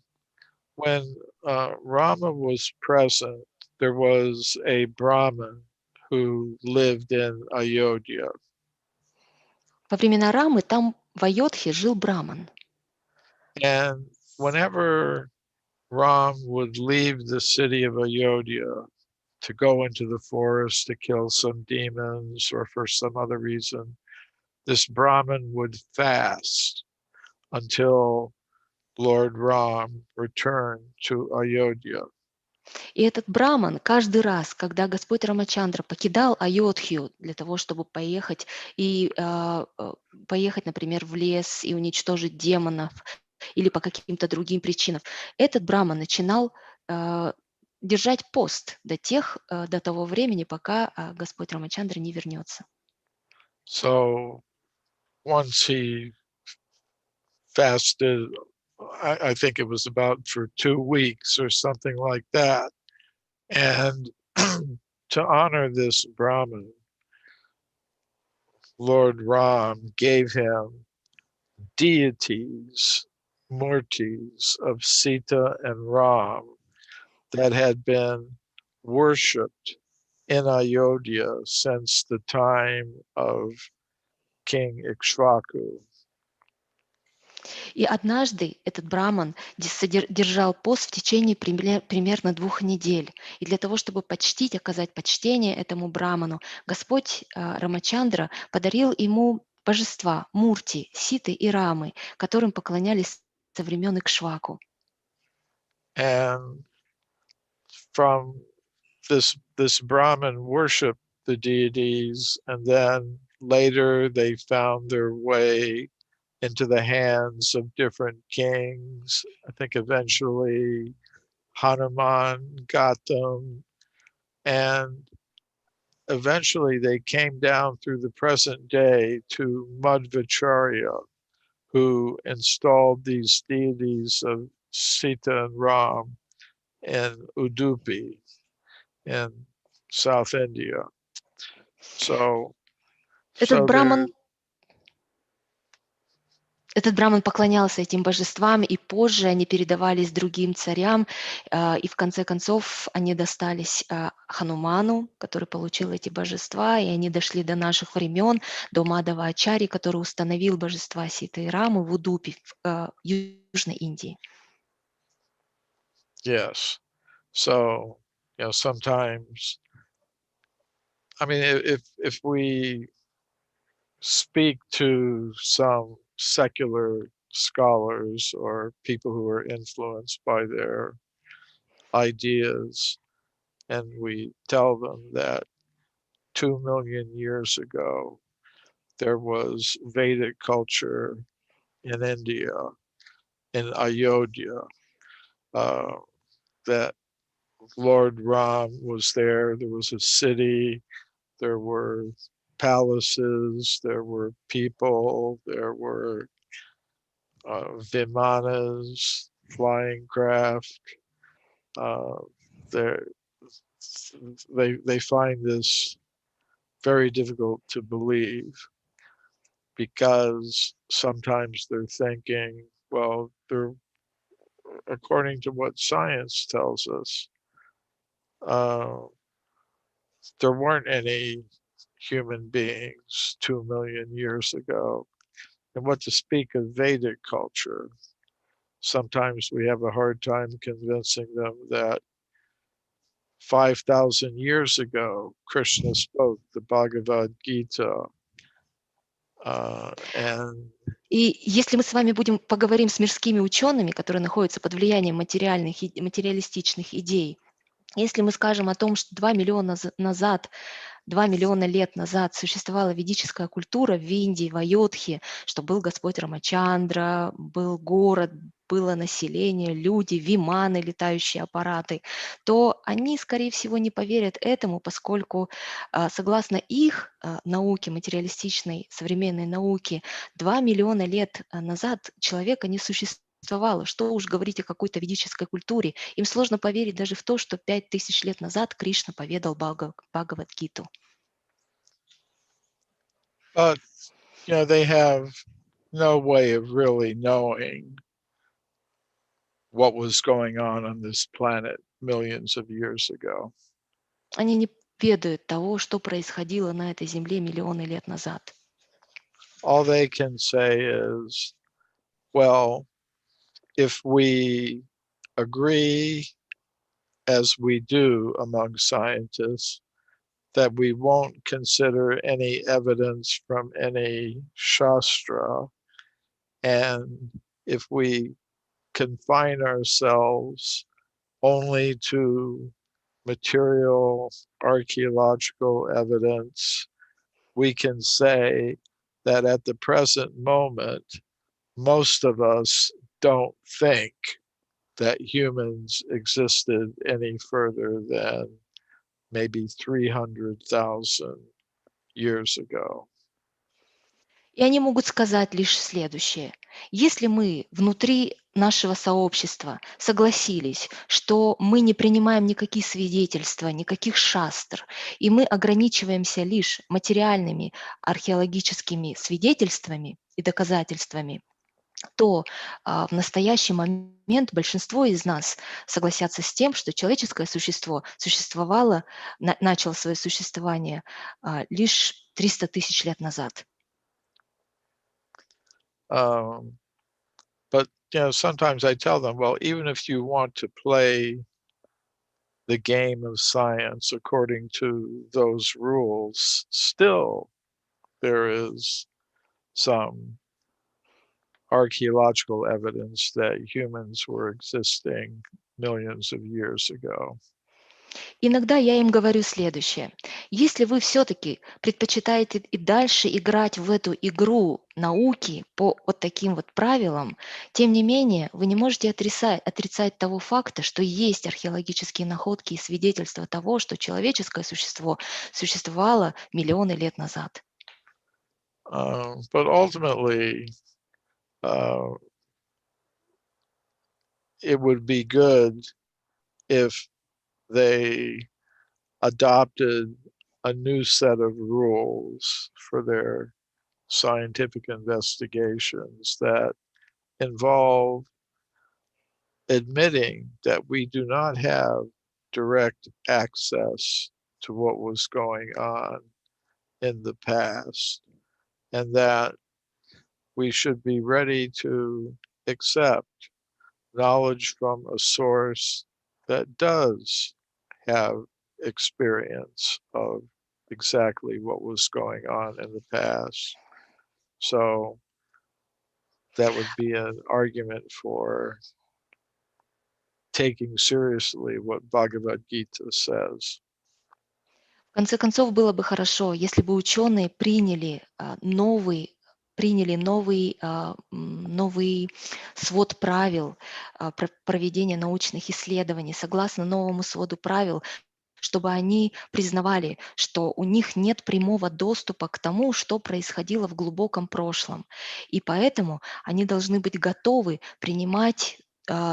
Rama was present, there was a Brahmin who lived in Ayodhya. Во времена Рамы там в Айодхе жил браман. And whenever Ram would leave the city of Ayodhya to go into the forest to kill some demons or for some other reason, this Brahmin would fast until Lord Ram returned to Ayodhya. И этот браман каждый раз, когда Господь Рамачандра покидал Айодхью для того, чтобы поехать, например, в лес и уничтожить демонов или по каким-то другим причинам, этот браман начинал держать пост до того времени, пока Господь Рамачандра не вернется. So once he fasted, I think it was about for 2 weeks or something like that. And to honor this Brahmin, Lord Ram gave him deities, murtis of Sita and Ram that had been worshipped in Ayodhya since the time of King Ikshvaku. И однажды этот браман держал пост в течение примерно 2 недель. И для того, чтобы оказать почтение этому браману, Господь Рамачандра подарил ему божества Мурти, Ситы и Рамы, которым поклонялись со времен Икшваку. And from this Brahmin worshiped the deities, and then later they found their way into the hands of different kings. I think eventually Hanuman got them, and eventually they came down through the present day to Madhvacharya, who installed these deities of Sita and Ram in Udupi in South India. Этот браман поклонялся этим божествам, и позже они передавались другим царям, и в конце концов они достались Хануману, который получил эти божества, и они дошли до наших времен, до Мадава Ачарьи, который установил божества Ситы и Рамы в Удупе, в Южной Индии. Yes. So, sometimes, I mean, if we speak to some secular scholars or people who are influenced by their ideas, and we tell them that 2 million years ago there was Vedic culture in India, in Ayodhya, that Lord Ram was there. There was a city, there were palaces, there were people, there were vimanas, flying craft. There, they find this very difficult to believe because sometimes they're thinking, well, they're according to what science tells us, uh, there weren't any human beings 2 million years ago. And what to speak of Vedic culture? Sometimes we have a hard time convincing them that 5,000 years ago, Krishna spoke the Bhagavad Gita. And И если мы с вами поговорим с мирскими учеными, которые находятся под влиянием материалистичных идей, если мы скажем о том, что 2 миллиона лет назад существовала ведическая культура в Индии, в Айодхе, что был Господь Рамачандра, был город, было население, люди, виманы, летающие аппараты, то они, скорее всего, не поверят этому, поскольку, согласно их науке, материалистичной современной науке, 2 миллиона лет назад человека не существовало. Что уж говорить о какой-то ведической культуре. Им сложно поверить даже в то, что 5000 лет назад Кришна поведал Бхагавад-гиту. but they have no way of really knowing what was going on this planet millions of years ago. Они не ведают того, что происходило на этой земле миллионы лет назад. All they can say is, well, if we agree, as we do among scientists, that we won't consider any evidence from any shastra, and if we confine ourselves only to material archaeological evidence, we can say that at the present moment, most of us don't think that humans existed any further than maybe 300,000 years ago. И они могут сказать лишь следующее. Если мы внутри нашего сообщества согласились, что мы не принимаем никакие свидетельства, никаких шастр, и мы ограничиваемся лишь материальными археологическими свидетельствами и доказательствами, то в настоящий момент большинство из нас согласятся с тем, что человеческое существо существовало, начало свое существование лишь 300 тысяч лет назад. But sometimes I tell them, well, even if you want to play the game of science according to those rules, still there is some archaeological evidence that humans were existing millions of years ago. Иногда я им говорю следующее. Если вы все-таки предпочитаете и дальше играть в эту игру науки по вот таким вот правилам, тем не менее вы не можете отрицать того факта, что есть археологические находки и свидетельства того, что человеческое существо существовало миллионы лет назад. But ultimately, it would be good if they adopted a new set of rules for their scientific investigations that involve admitting that we do not have direct access to what was going on in the past, and that we should be ready to accept knowledge from a source that does have experience of exactly what was going on in the past. So that would be an argument for taking seriously what Bhagavad Gita says. В конце концов, было бы хорошо, если бы ученые приняли новый свод правил проведения научных исследований. Согласно новому своду правил, чтобы они признавали, что у них нет прямого доступа к тому, что происходило в глубоком прошлом. И поэтому они должны быть готовы принимать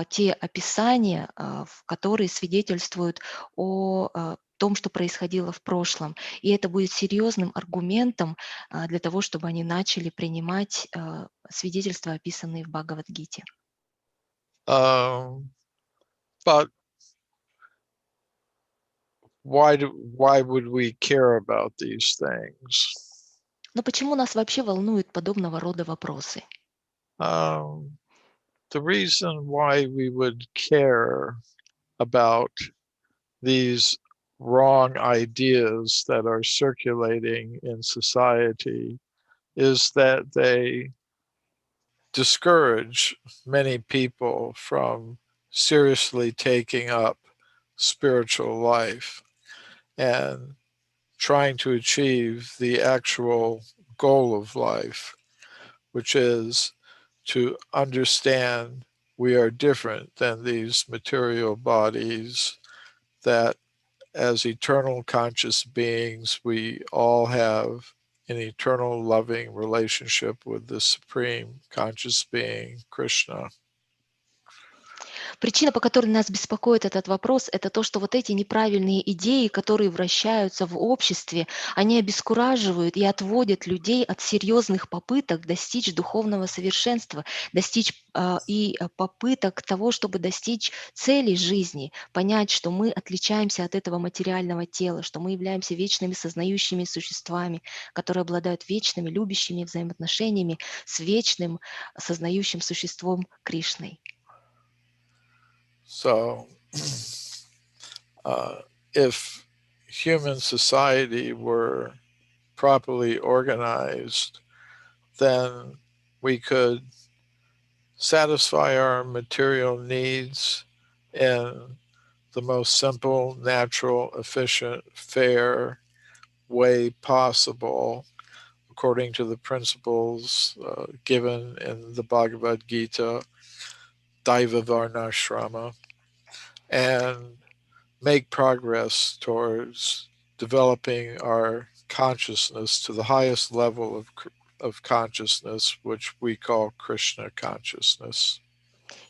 те описания, которые свидетельствуют о том, что происходило в прошлом. И это будет серьезным аргументом для того, чтобы они начали принимать свидетельства, описанные в Бхагавад-гите. But why would we care about these things? Но почему нас вообще волнуют подобного рода вопросы? The reason why we would care about these wrong ideas that are circulating in society is that they discourage many people from seriously taking up spiritual life and trying to achieve the actual goal of life, which is to understand we are different than these material bodies, that as eternal conscious beings, we all have an eternal loving relationship with the Supreme Conscious Being, Krishna. Причина, по которой нас беспокоит этот вопрос, это то, что вот эти неправильные идеи, которые вращаются в обществе, они обескураживают и отводят людей от серьезных попыток достичь духовного совершенства, достичь попыток того, чтобы достичь целей жизни, понять, что мы отличаемся от этого материального тела, что мы являемся вечными сознающими существами, которые обладают вечными, любящими взаимоотношениями с вечным сознающим существом Кришной. So, if human society were properly organized, then we could satisfy our material needs in the most simple, natural, efficient, fair way possible, according to the principles given in the Bhagavad Gita, Daiva Varnashrama, and make progress towards developing our consciousness to the highest level of consciousness, which we call Krishna consciousness.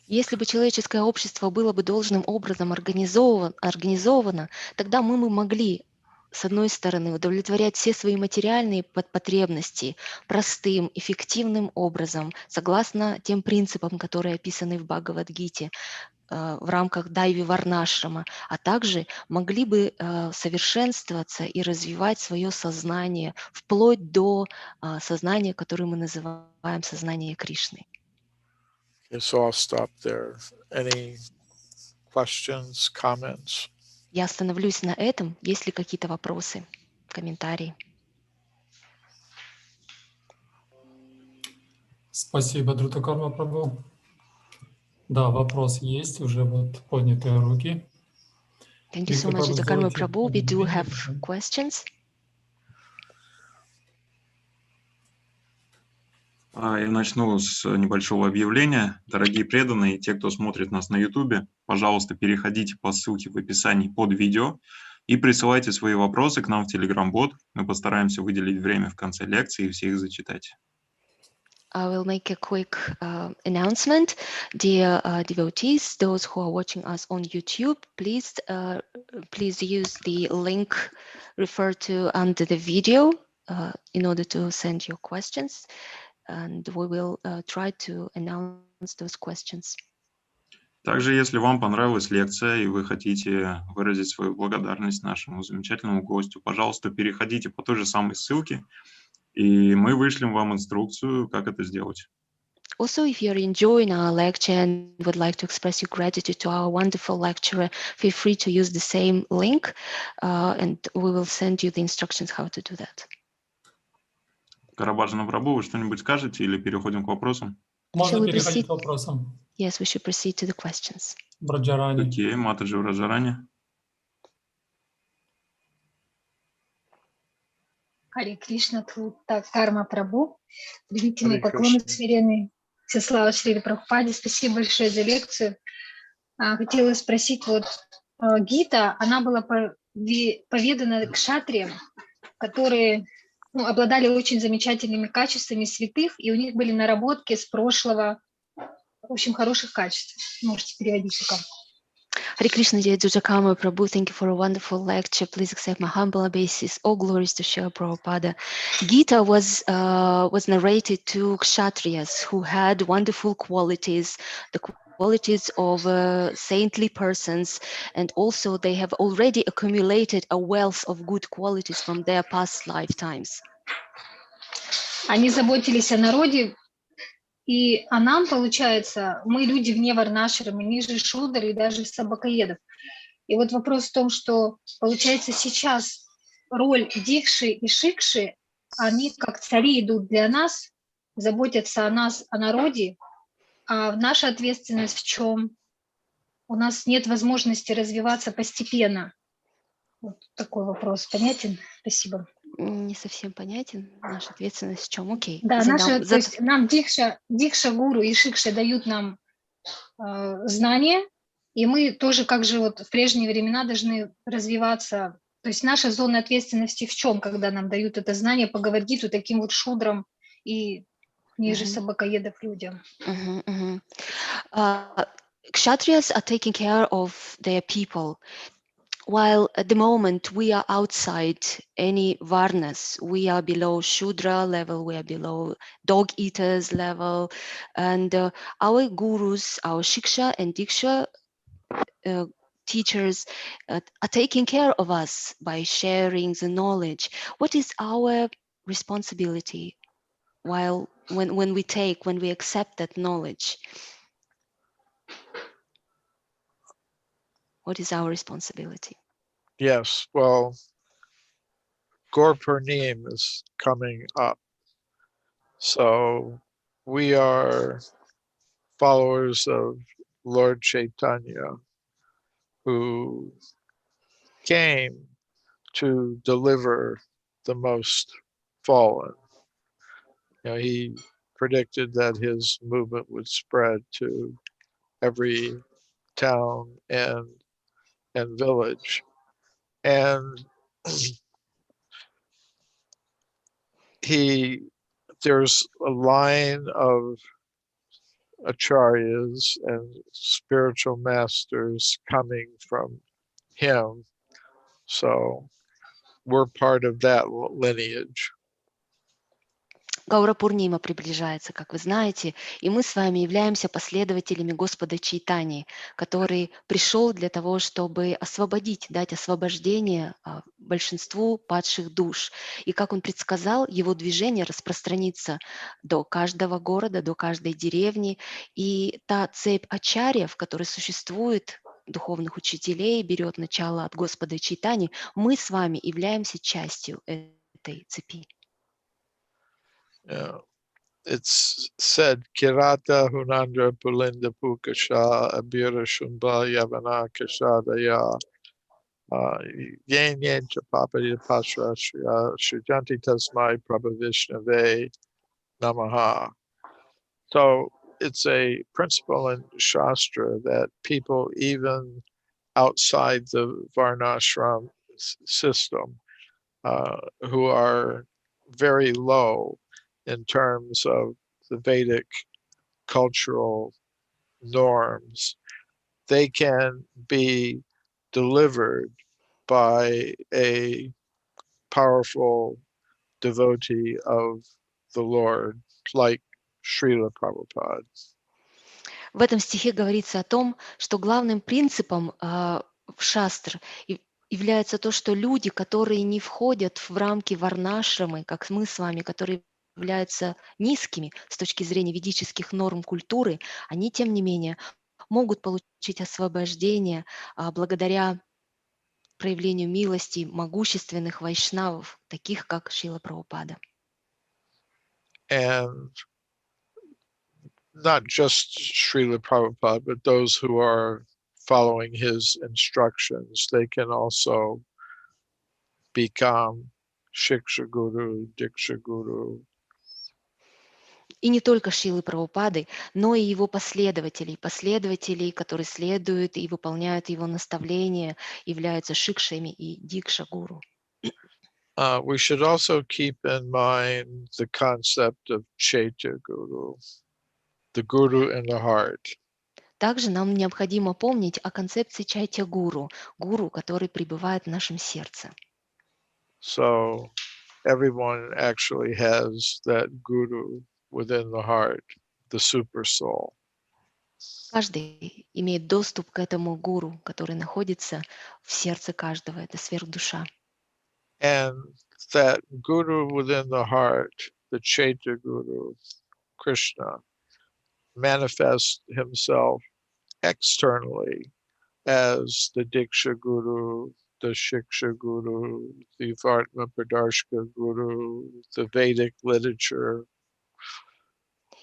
Если бы человеческое общество было бы должным образом организовано, тогда мы бы могли, с одной стороны, удовлетворять все свои материальные потребности простым, эффективным образом, согласно тем принципам, которые описаны в Бхагавад-гите, в рамках дайви варнашрама, а также могли бы совершенствоваться и развивать свое сознание вплоть до сознания, которое мы называем сознание Кришны. Okay, so I'll stop there. Any questions, comments? Я остановлюсь на этом. Есть ли какие-то вопросы, комментарии? Спасибо, Друтакарма Прабху. Да, вопрос есть, уже вот поднятые руки. Thank you so much, Drutakarma Prabhu. We do have questions. Я начну с небольшого объявления. Дорогие преданные, те, кто смотрит нас на YouTube, пожалуйста, переходите по ссылке в описании под видео и присылайте свои вопросы к нам в Telegram-бот. Мы постараемся выделить время в конце лекции и все их зачитать. I will make a quick announcement. Dear devotees, those who are watching us on YouTube, please use the link referred to under the video in order to send your questions, and we will try to announce those questions. Также, если вам понравилась лекция и вы хотите выразить свою благодарность нашему замечательному гостю, пожалуйста, переходите по той же самой ссылке, и мы вышлем вам инструкцию, как это сделать. Also, if you're enjoying our lecture and would like to express your gratitude to our wonderful lecturer, feel free to use the same link, and we will send you the instructions how to do that. Карабаджана Прабху, вы что-нибудь скажете или переходим к вопросам? Можно we переходить proceed? к вопросам. Yes, we should proceed to the questions. Браджарани. Окей, Матаджи Враджарани. Харе Кришна, Друтакарма Прабху. Примите мои Харе поклоны Кришна. смиренные. Все слава Шрилы Прабхупаде. Спасибо большое за лекцию. Хотела спросить, вот Гита, она была поведана кшатриям, которые обладали очень замечательными качествами святых, и у них были наработки с прошлого, в общем, хороших качеств. Можете переводить пока. Hare Krishna, dear Drutakarma Prabhu, thank you for a wonderful lecture. Please accept my humble obeisance. All glories to Srila Prabhupada. Gita was narrated to kshatriyas who had wonderful qualities, the qualities of saintly persons, and also they have already accumulated a wealth of good qualities from their past lifetimes. Они заботились о народе, и нам, получается, мы люди вне варнашрамы, ниже шудр и даже собакоедов. И вот вопрос в том, что, получается, сейчас роль дикши и шикши, они как цари идут для нас, заботятся о нас, о народе, а наша ответственность в чем? У нас нет возможности развиваться постепенно. Вот такой вопрос. Понятен? Спасибо. Не совсем понятен. Наша ответственность в чем? Окей. Да, то есть нам дикша, гуру и шикша дают нам знания, и мы тоже, как же вот в прежние времена, должны развиваться. То есть наша зона ответственности в чем, когда нам дают это знание по гаваргиту таким вот шудрам и ниже собакоедов людям? Kshatriyas are taking care of their people. While at the moment we are outside any varnas, we are below Shudra level, we are below dog eaters level, and our gurus, our Shiksha and Diksha teachers are taking care of us by sharing the knowledge. What is our responsibility when we accept that knowledge? What is our responsibility? Yes, well, Gaur Purnim is coming up. So we are followers of Lord Chaitanya, who came to deliver the most fallen. You know, he predicted that his movement would spread to every town and village. And there's a line of acharyas and spiritual masters coming from him. So we're part of that lineage. Гаура Пурнима приближается, как вы знаете, и мы с вами являемся последователями Господа Чайтаньи, который пришел для того, чтобы освободить, дать освобождение большинству падших душ. И как он предсказал, его движение распространится до каждого города, до каждой деревни. И та цепь ачарьев, которая существует, духовных учителей, берет начало от Господа Чайтаньи, мы с вами являемся частью этой цепи. It's said, Kirata Hunandra Pulinda Pukasha Abira Shumba Yavana Kashadaya Yen Yen Chapapadi Pashra Shujanti Tasmai Prabhavishnave Namaha. So it's a principle in Shastra that people, even outside the Varnashram system, who are very low in terms of the Vedic cultural norms, they can be delivered by a powerful devotee of the Lord, like Srila Prabhupada. В этом стихе говорится о том, что главным принципом в шастр является то, что люди, которые не входят в рамки варнашрамы, как мы с вами, которые являются низкими с точки зрения ведических норм культуры, они, тем не менее, могут получить освобождение благодаря проявлению милости могущественных вайшнавов, таких как Шрила Прабхупада. And not just Srila Prabhupada, but those who are following his instructions, they can also become Shiksha Guru, Diksha Guru. И не только Шрилы Прабхупады, но и его последователей, которые следуют и выполняют его наставления, являются шикшами и дикша-гуру. We should also keep in mind the concept of Chaitya Guru, the Guru in the heart. Также нам необходимо помнить о концепции чайтя-гуру, гуру, который пребывает в нашем сердце. So everyone actually has that Guru within the heart, the super soul. Каждый имеет доступ к этому гуру, который находится в сердце каждого, это сверхдуша. And that Guru within the heart, the Chaitya Guru, Krishna, manifests himself externally as the Diksha Guru, the Shiksha Guru, the Vartma Pradarshka Guru, the Vedic literature.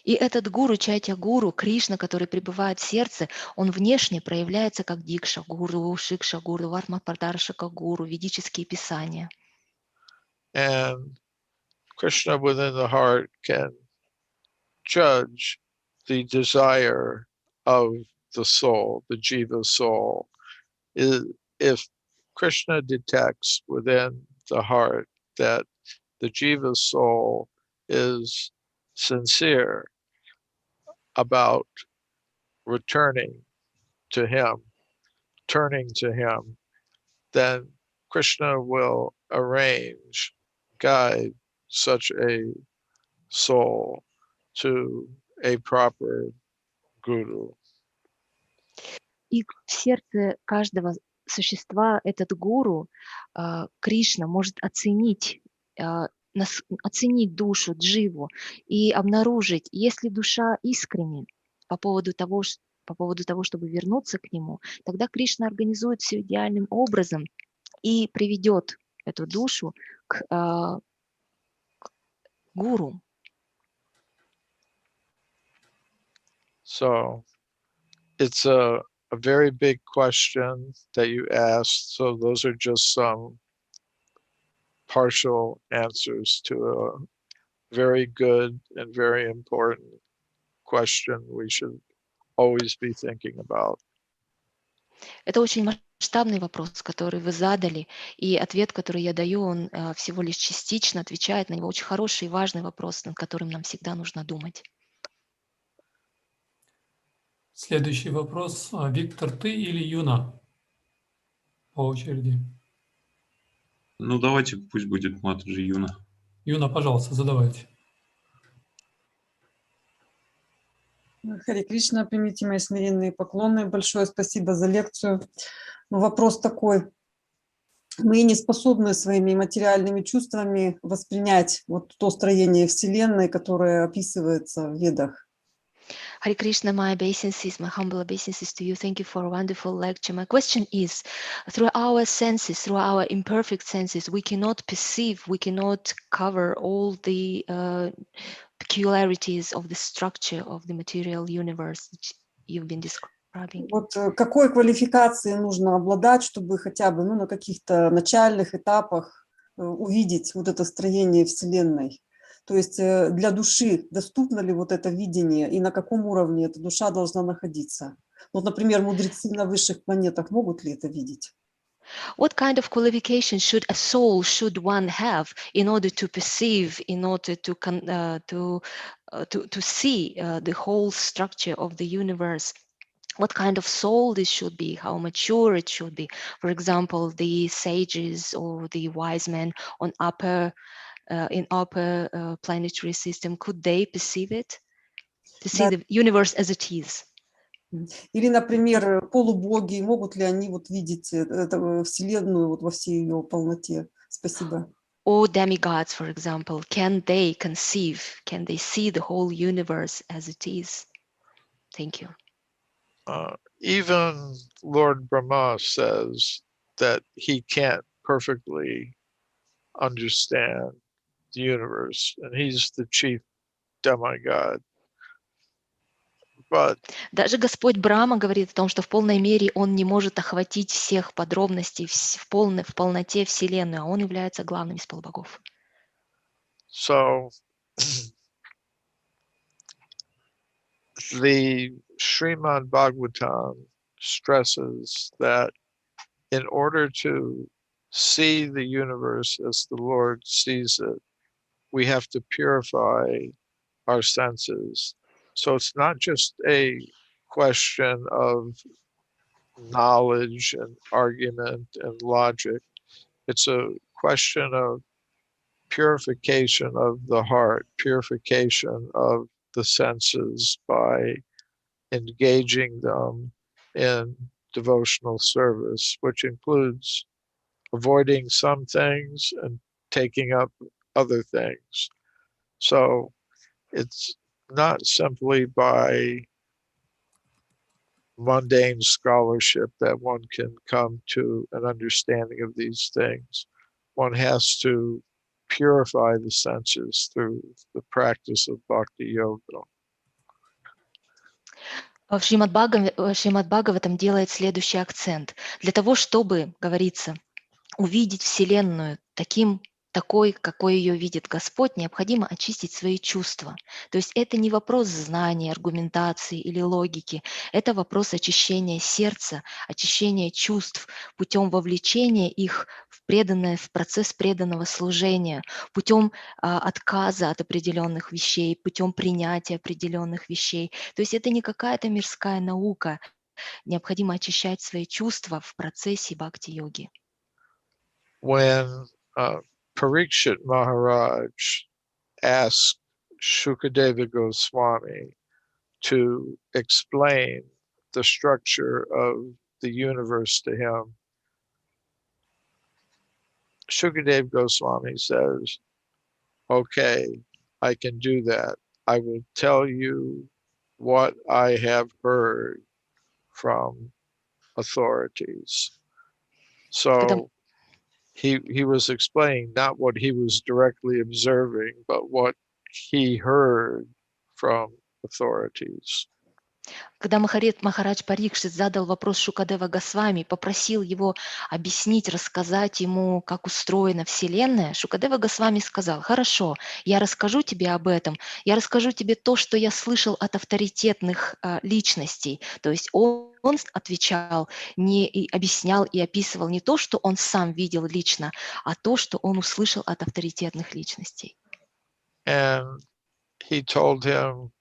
И этот гуру, чайтя-гуру, Кришна, который пребывает в сердце, он внешне проявляется как дикша-гуру, шикша-гуру, варма-пардаршика-гуру, ведические писания. And Krishna within the heart can judge the desire of the soul, the jiva soul. If Krishna detects within the heart that the jiva soul is sincere about returning to him, turning to him, then Krishna will arrange, guide such a soul to a proper guru. И в сердце каждого существа этот гуру, Кришна, может оценить душу, дживу, и обнаружить, если душа искренне по поводу того, чтобы вернуться к нему, тогда Кришна организует все идеальным образом и приведет эту душу к гуру. So it's a very big question that you asked. So those are just some partial answers to a very good and very important question we should always be thinking about. Это очень масштабный вопрос, который вы задали, и ответ, который я даю, он всего лишь частично отвечает на него. Очень хороший и важный вопрос, над которым нам всегда нужно думать. Следующий вопрос. Виктор, ты или Юна? По очереди. Ну, давайте, пусть будет Матаджи Юна. Юна, пожалуйста, задавайте. Харе Кришна, примите мои смиренные поклоны. Большое спасибо за лекцию. Вопрос такой. Мы не способны своими материальными чувствами воспринять вот то строение Вселенной, которое описывается в Ведах. Hare Krishna, my obeisances, my humble obeisances to you. Thank you for a wonderful lecture. My question is, through our senses, through our imperfect senses, we cannot perceive, we cannot cover all the peculiarities of the structure of the material universe that you've been describing. Вот какой квалификации нужно обладать, чтобы хотя бы на каких-то начальных этапах увидеть вот это строение Вселенной? То есть для души доступно ли вот это видение и на каком уровне эта душа должна находиться? Вот, например, мудрецы на высших планетах могут ли это видеть? What kind of qualification should one have in order to perceive, in order to see the whole structure of the universe? What kind of soul this should be? How mature it should be? For example, the sages or the wise men on in upper planetary system, could they perceive it, to see the universe as it is? Или, например, полубоги, могут ли они вот видеть Вселенную вот во всей ее полноте? Спасибо. Or demigods, for example, can they conceive, can they see the whole universe as it is? Thank you. Even Lord Brahma says that he can't perfectly understand the universe, and he's the chief demigod. But Даже Господь Брахма говорит о том, что в полной мере Он не может охватить всех подробностей в полноте Вселенную, а Он является главным из полубогов. so the Srimad Bhagavatam stresses that in order to see the universe as the Lord sees it, we have to purify our senses. So it's not just a question of knowledge and argument and logic. It's a question of purification of the heart, purification of the senses by engaging them in devotional service, which includes avoiding some things and taking up other things. So it's not simply by mundane scholarship that one can come to an understanding of these things. One has to purify the senses through the practice of bhakti yoga. В Шримад Бхагаватам делает следующий акцент. Для того, чтобы, говорится, увидеть Вселенную такой, какой ее видит Господь, необходимо очистить свои чувства. То есть это не вопрос знания, аргументации или логики, это вопрос очищения сердца, очищения чувств путем вовлечения их в процесс преданного служения, путем отказа от определенных вещей, путем принятия определенных вещей. То есть это не какая-то мирская наука, необходимо очищать свои чувства в процессе бхакти-йоги. When Parikshit Maharaj asked Shukadeva Goswami to explain the structure of the universe to him, Shukadeva Goswami says, okay, I can do that. I will tell you what I have heard from authorities. So he was explaining not what he was directly observing, but what he heard from authorities. Когда Махарадж Парикшит задал вопрос Шукадева Госвами, попросил его объяснить, рассказать ему, как устроена Вселенная, Шукадева Госвами сказал: хорошо, я расскажу тебе об этом, я расскажу тебе то, что я слышал от авторитетных личностей. То есть он отвечал, и объяснял и описывал не то, что он сам видел лично, а то, что он услышал от авторитетных личностей. And he told him,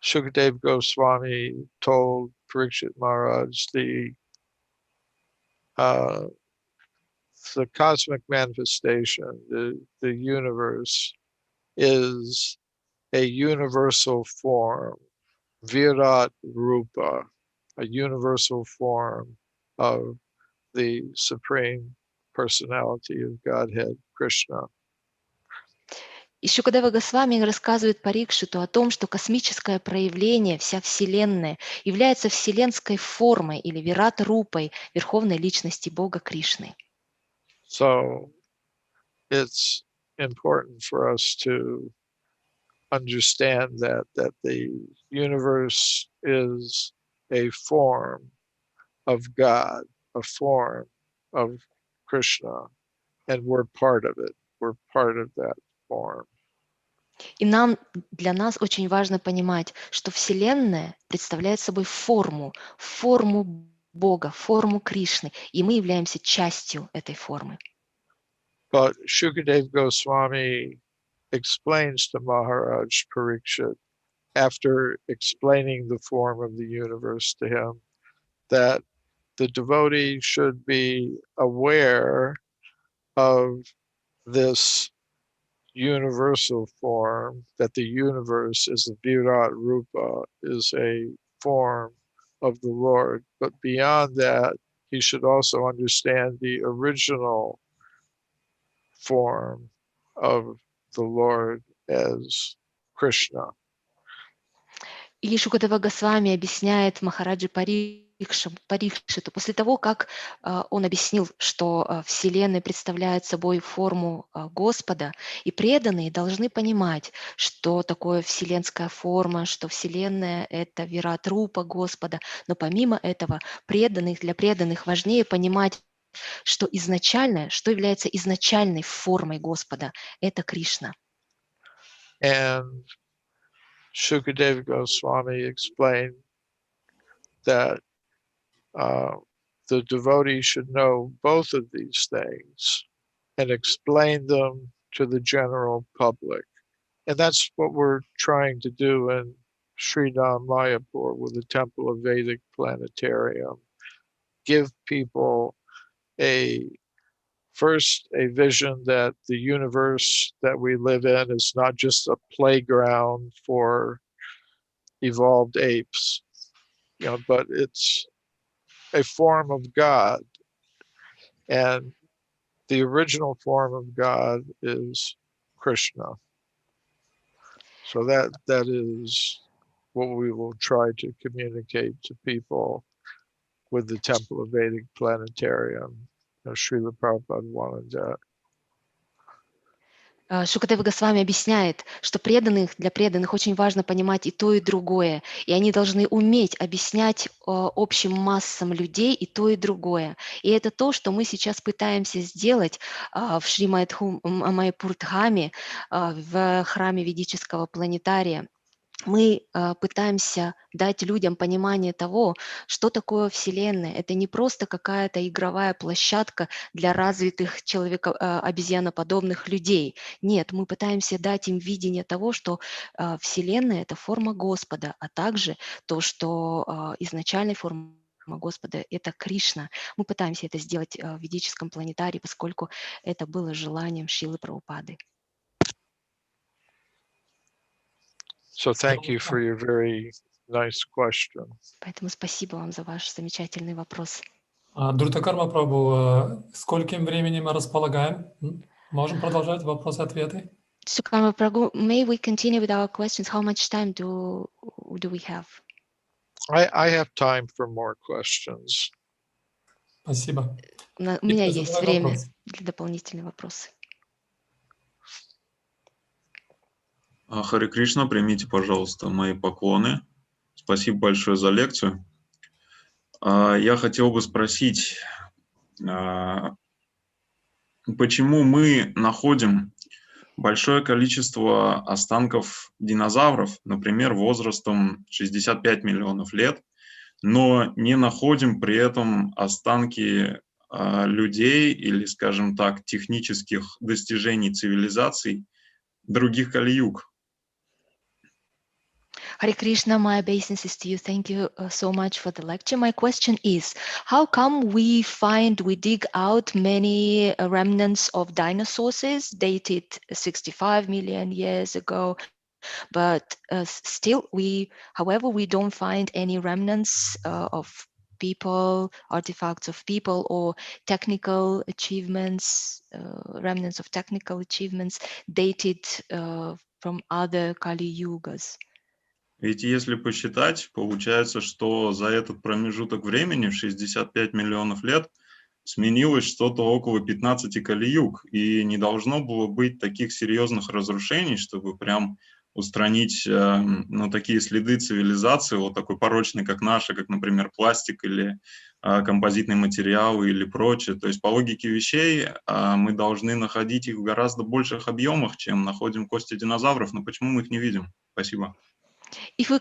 Shukadeva Goswami told Parikshit Maharaj the cosmic manifestation, the universe, is a universal form, Virat Rupa, a universal form of the Supreme Personality of Godhead, Krishna. И Шукадева Госвами рассказывает Парикшиту о том, что космическое проявление, вся Вселенная, является вселенской формой или вират-рупой Верховной Личности Бога Кришны. So it's important for us to understand that the universe is a form of God, a form of Krishna, and we're part of it. We're part of that form. И для нас очень важно понимать, что Вселенная представляет собой форму Бога, форму Кришны, и мы являемся частью этой формы. But Shukadeva Goswami explains to Maharaj Parikshit, after explaining the form of the universe to him, that the devotee should be aware of this universal form, that the universe is the Virat Rupa, is a form of the Lord. But beyond that, he should also understand the original form of the Lord as Krishna. И Шукадева Госвами объясняет Махараджи Парикшиту Парикшиту, после того, как он объяснил, что Вселенная представляет собой форму Господа, и преданные должны понимать, что такое вселенская форма, что Вселенная – это вират-рупа Господа, но помимо этого для преданных важнее понимать, что изначальное, что является изначальной формой Господа – это Кришна. And Shukadeva Goswami explained that the devotee should know both of these things and explain them to the general public. And that's what we're trying to do in Sridham Mayapur with the Temple of Vedic Planetarium. Give people first a vision that the universe that we live in is not just a playground for evolved apes, but it's a form of God. And the original form of God is Krishna. So that is what we will try to communicate to people with the Temple of Vedic Planetarium. Шрилы Прабхупады wanted that. Шукадева Госвами объясняет, что для преданных очень важно понимать и то, и другое. И они должны уметь объяснять общим массам людей и то, и другое. И это то, что мы сейчас пытаемся сделать в Шримайпурдхаме, в храме Ведического планетария. Мы пытаемся дать людям понимание того, что такое Вселенная. Это не просто какая-то игровая площадка для развитых обезьяноподобных людей. Нет, мы пытаемся дать им видение того, что Вселенная – это форма Господа, а также то, что изначальной формой Господа – это Кришна. Мы пытаемся это сделать в Ведическом планетарии, поскольку это было желанием Шрилы Прабхупады. So thank you for your very nice question. Поэтому спасибо вам за ваш замечательный вопрос. Друтакарма Прабху, скольким временем мы располагаем? Можем продолжать вопросы-ответы? Drutakарма Prabhu, may we continue with our questions? How much time do we have? I have time for more questions. Спасибо. У меня есть время для дополнительных вопросов. Харе Кришна, примите, пожалуйста, мои поклоны. Спасибо большое за лекцию. Я хотел бы спросить, почему мы находим большое количество останков динозавров, например, возрастом 65 миллионов лет, но не находим при этом останки людей или, скажем так, технических достижений цивилизаций других кали-юг? Hare Krishna, my obeisances to you. Thank you so much for the lecture. My question is, how come we dig out many remnants of dinosaurs dated 65 million years ago, but still however, we don't find any remnants of people, artifacts of people, or technical achievements, remnants of technical achievements dated from other Kali Yugas? Ведь если посчитать, получается, что за этот промежуток времени, в 65 миллионов лет, сменилось что-то около 15 кали-юг, и не должно было быть таких серьезных разрушений, чтобы прям устранить такие следы цивилизации, вот такой порочный, как наша, как, например, пластик или композитные материалы или прочее. То есть по логике вещей мы должны находить их в гораздо больших объемах, чем находим кости динозавров, но почему мы их не видим? Спасибо. If we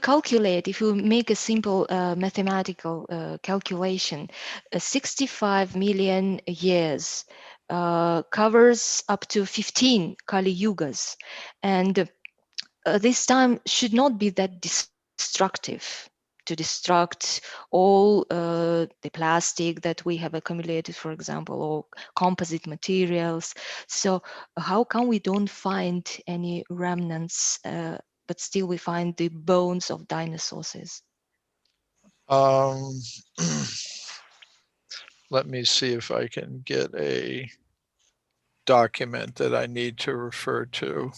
make a simple mathematical calculation, 65 million years covers up to 15 Kali Yugas, and this time should not be that destructive to destruct all the plastic that we have accumulated, for example, or composite materials. So how come we don't find any remnants, but still we find the bones of dinosaurs? Let me see if I can get a document that I need to refer to.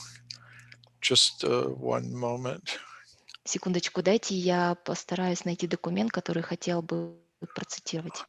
Just one moment. Секундочку, дайте я постараюсь найти документ, который хотел бы вот процитировать.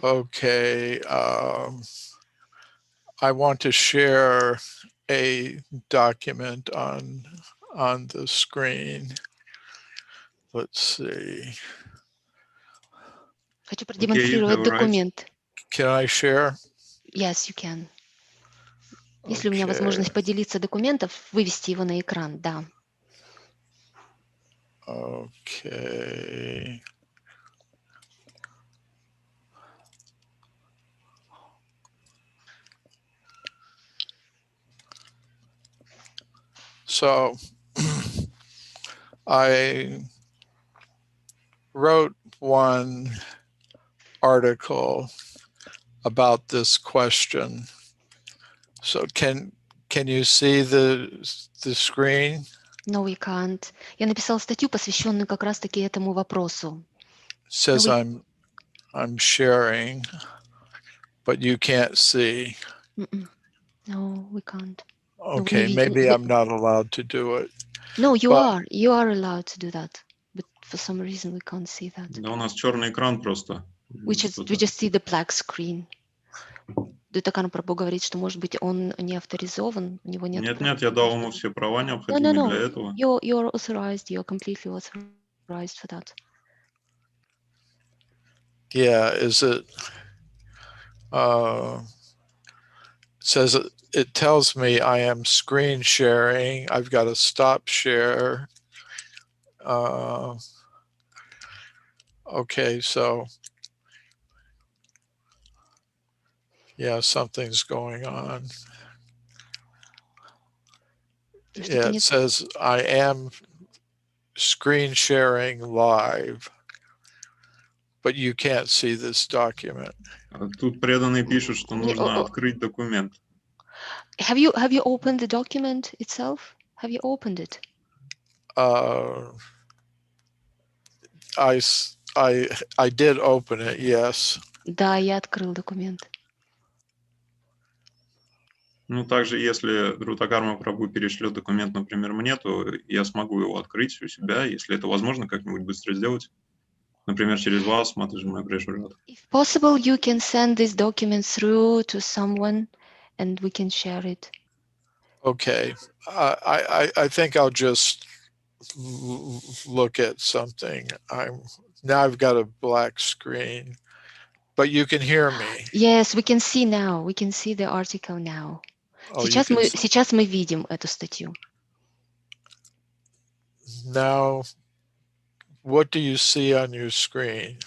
Okay, I want to share a document on the screen. Let's see. Хочу Okay, продемонстрировать all right. документ. Can I share? Yes, you can. Есть ли у меня Okay. возможность поделиться документом, вывести его на экран? Да. Okay. So I wrote one article about this question. So can you see the screen? No, we can't. Я написала статью, посвященную как раз-таки этому вопросу. It says No, I'm sharing, but you can't see. No, we can't. Okay, maybe I'm not allowed to do it. No, you But- are. You are allowed to do that. But for some reason we can't see that. Да, у нас черный экран просто. We just see the black screen. Drutakarma Prabhu говорит, что, может быть, он не авторизован, у него нет Нет, прав. нет, я дал ему все права No, необходимые no, для no. этого. You're authorized. You're completely authorized for that. Yeah, is it says it tells me I am screen sharing. I've got to stop share. Okay, so yeah, something's going on. Yeah, it says I am screen sharing live, but you can't see this document. Тут преданные пишут, что нужно открыть документ. Have you opened the document itself? Have you opened it? I did open it, yes. Да, я открыл документ. Ну, также, если Друтакарма Прабху перешлет документ, например, мне, то я смогу его открыть у себя, если это возможно как-нибудь быстро сделать. Например, через вас, Матаджи Мой Прешурат. If possible, you can send this document through to someone and we can share it. Okay, I think I'll just look at something. Now I've got a black screen, but you can hear me. Yes, we can see now. We can see the article now. Oh, Сейчас мы видим эту статью. Now, what do you see on your screen?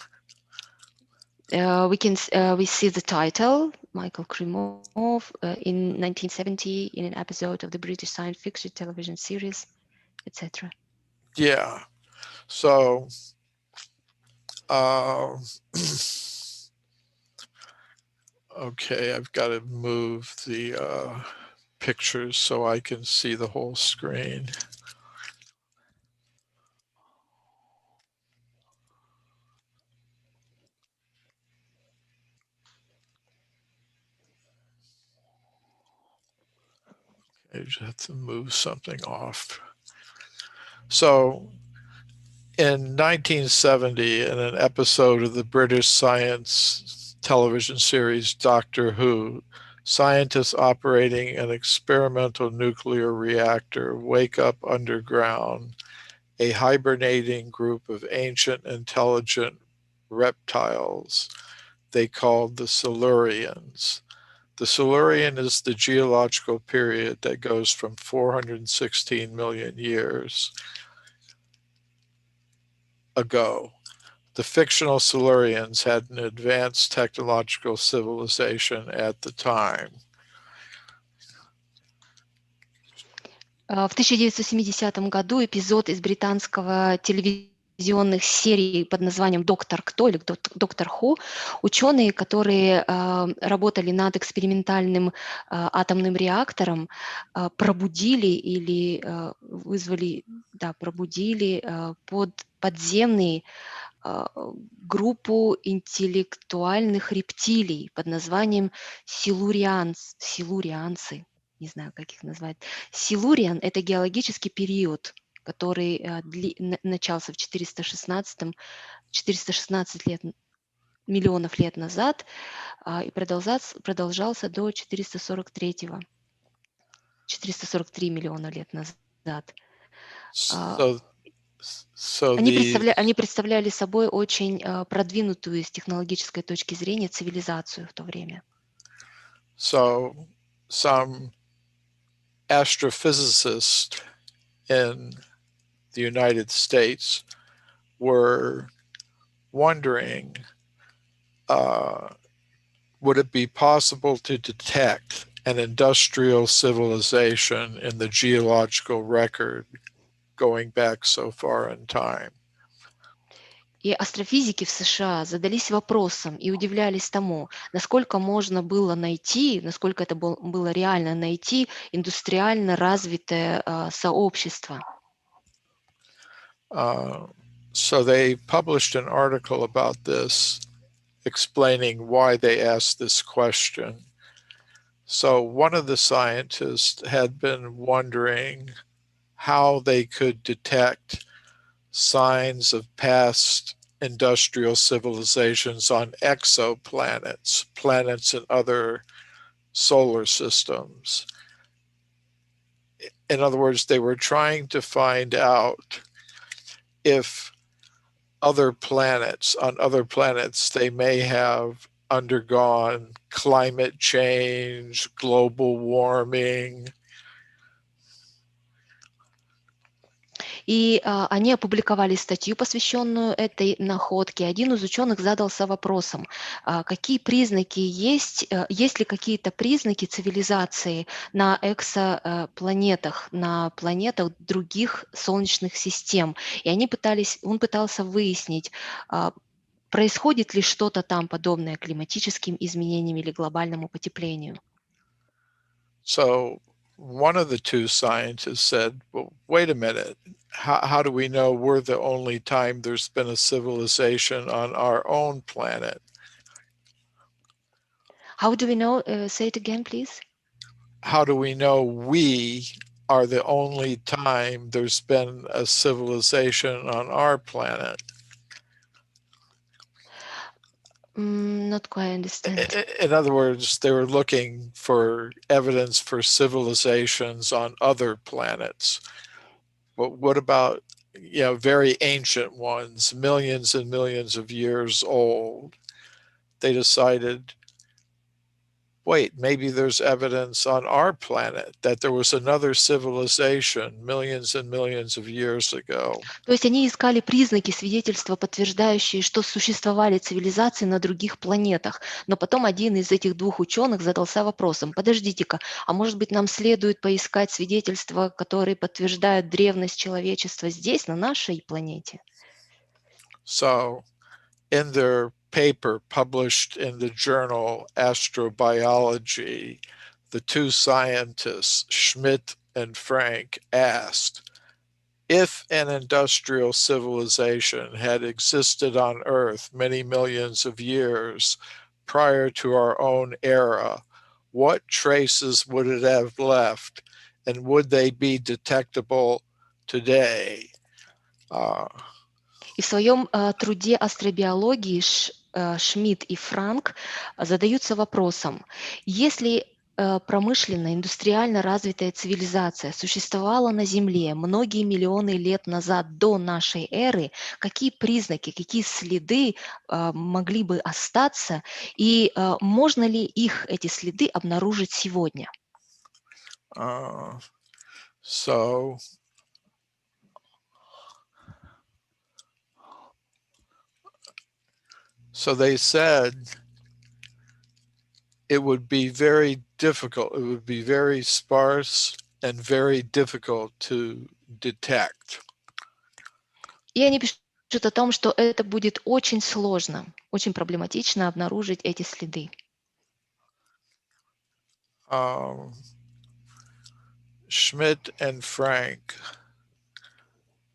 We see the title, Michael Krimov, in 1970 in an episode of the British science fiction television series, etc. Yeah. So, okay, I've got to move the pictures so I can see the whole screen. I just have to move something off. So in 1970, in an episode of the British science television series Doctor Who, scientists operating an experimental nuclear reactor wake up underground a hibernating group of ancient intelligent reptiles they called the Silurians. The Silurian is the geological period that goes from 416 million years ago. The fictional Silurians had an advanced technological civilization at the time. В 1970 году эпизод из британского телевизионных серий под названием «Доктор Кто» или «Доктор Ху», ученые, которые работали над экспериментальным атомным реактором, пробудили или вызвали, да, пробудили подземные группу интеллектуальных рептилий под названием силурианцы. Не знаю, как их назвать. Силуриан – это геологический период, который начался в 416 миллионов лет назад и продолжался до 443 миллиона лет назад. Они представляли собой очень продвинутую с технологической точки зрения цивилизацию в то время. So some astrophysicists in the United States were wondering, would it be possible to detect an industrial civilization in the geological record going back so far in time? И астрофизики в США задались вопросом и удивлялись тому, насколько можно было найти, насколько это было реально найти индустриально развитое сообщество. So they published an article about this, explaining why they asked this question. So one of the scientists had been wondering how they could detect signs of past industrial civilizations on exoplanets, planets in other solar systems. In other words, they were trying to find out if on other planets, they may have undergone climate change, global warming. И они опубликовали статью, посвященную этой находке. Один из ученых задался вопросом, какие признаки есть ли какие-то признаки цивилизации на экзопланетах, на планетах других солнечных систем. И он пытался выяснить, происходит ли что-то там подобное климатическим изменениям или глобальному потеплению. So one of the two scientists said, well, wait a minute. How do we know we're the only time there's been a civilization on our own planet? How do we know? Say it again, please. How do we know we are the only time there's been a civilization on our planet? Not quite understand. In other words, they were looking for evidence for civilizations on other planets. But what about, very ancient ones, millions and millions of years old? They decided, wait, maybe there's evidence on our planet that there was another civilization millions and millions of years ago. То есть они искали признаки, свидетельства, подтверждающие, что существовали цивилизации на других планетах. Но потом один из этих двух ученых задался вопросом, подождите-ка, а может быть нам следует поискать свидетельства, которые подтверждают древность человечества здесь, на нашей планете? So, in their paper published in the journal Astrobiology, the two scientists, Schmidt and Frank, asked, if an industrial civilization had existed on Earth many millions of years prior to our own era, what traces would it have left and would they be detectable today? И в своем труде астробиологии Шмидт и Франк задаются вопросом, если промышленно, индустриально развитая цивилизация существовала на Земле многие миллионы лет назад до нашей эры, какие признаки, какие следы могли бы остаться, и можно ли их, эти следы, обнаружить сегодня? So they said it would be very difficult, it would be very sparse and very difficult to detect. И они пишут о том, что это будет очень сложно, очень проблематично обнаружить эти следы. Schmidt and Frank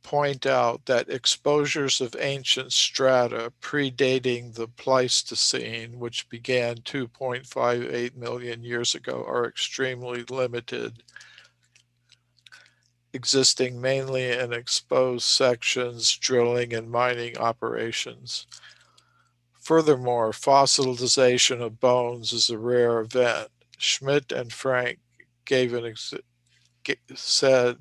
point out that exposures of ancient strata predating the Pleistocene, which began 2.58 million years ago, are extremely limited, existing mainly in exposed sections, drilling and mining operations. Furthermore, fossilization of bones is a rare event. Schmidt and Frank said,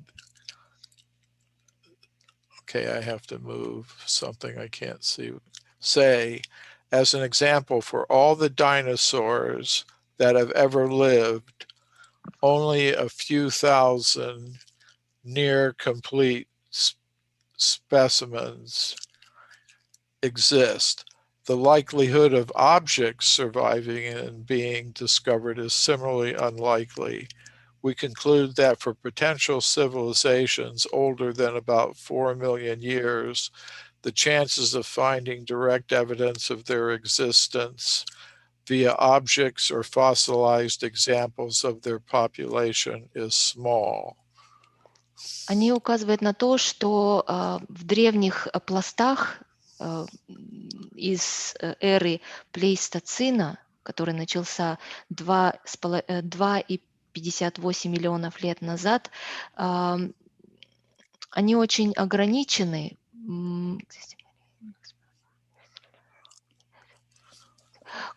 okay, I have to move something I can't see. Say, as an example, for all the dinosaurs that have ever lived, only a few thousand near complete specimens exist. The likelihood of objects surviving and being discovered is similarly unlikely. We conclude that for potential civilizations older than about 4 million years, the chances of finding direct evidence of their existence via objects or fossilized examples of their population is small. Они указывают на то, что в древних пластах из эры Плейстоцена, который начался 2,58 миллионов лет назад, они очень ограничены.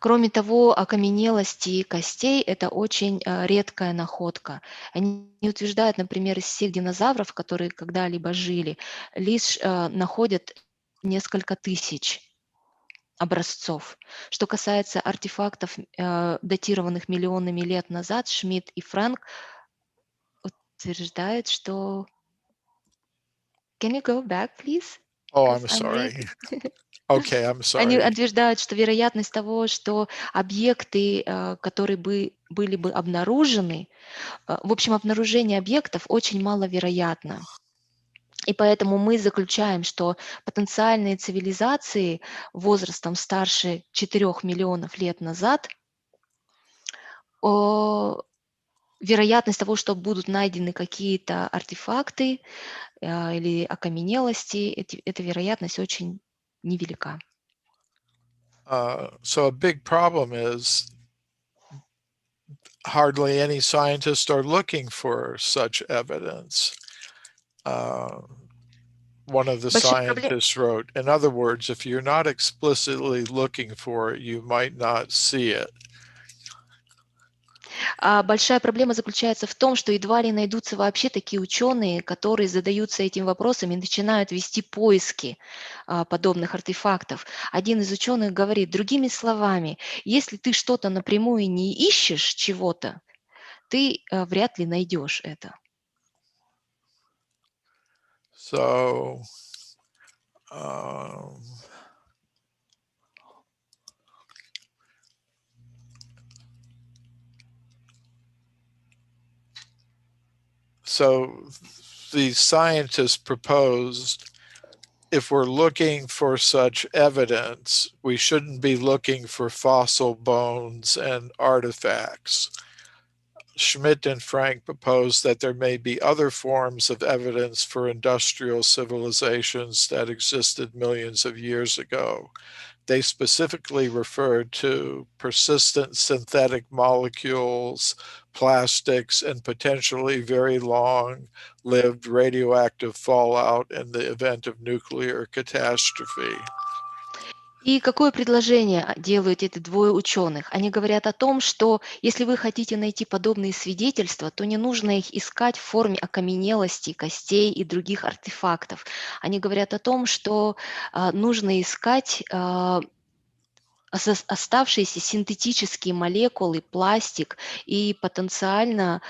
Кроме того, окаменелости костей – это очень редкая находка. Они утверждают, например, из всех динозавров, которые когда-либо жили, лишь находят несколько тысяч образцов. Что касается артефактов, датированных миллионами лет назад, Шмидт и Франк утверждают, что... Can you go back, please? Oh, I'm sorry. Okay, I'm sorry. Они утверждают, что вероятность того, что объекты, которые были бы обнаружены, в общем, обнаружение объектов очень маловероятно. И поэтому мы заключаем, что потенциальные цивилизации возрастом старше 4 миллионов лет назад, вероятность того, что будут найдены какие-то артефакты или окаменелости, эта вероятность очень невелика. So a big problem is hardly any scientists are looking for such evidence. One of the scientists wrote, in other words, if you're not explicitly looking for it, you might not see it. Большая проблема заключается в том, что едва ли найдутся вообще такие ученые, которые задаются этим вопросом и начинают вести поиски подобных артефактов. Один из ученых говорит, другими словами, если ты что-то напрямую не ищешь чего-то, ты вряд ли найдешь это. So, so the scientists proposed if we're looking for such evidence, we shouldn't be looking for fossil bones and artifacts. Schmidt and Frank proposed that there may be other forms of evidence for industrial civilizations that existed millions of years ago. they specifically referred to persistent synthetic molecules, plastics, and potentially very long-lived radioactive fallout in the event of nuclear catastrophe. И какое предложение делают эти двое ученых? Они говорят о том, что если вы хотите найти подобные свидетельства, то не нужно их искать в форме окаменелости, костей и других артефактов. Они говорят о том, что нужно искать оставшиеся синтетические молекулы, пластик и потенциально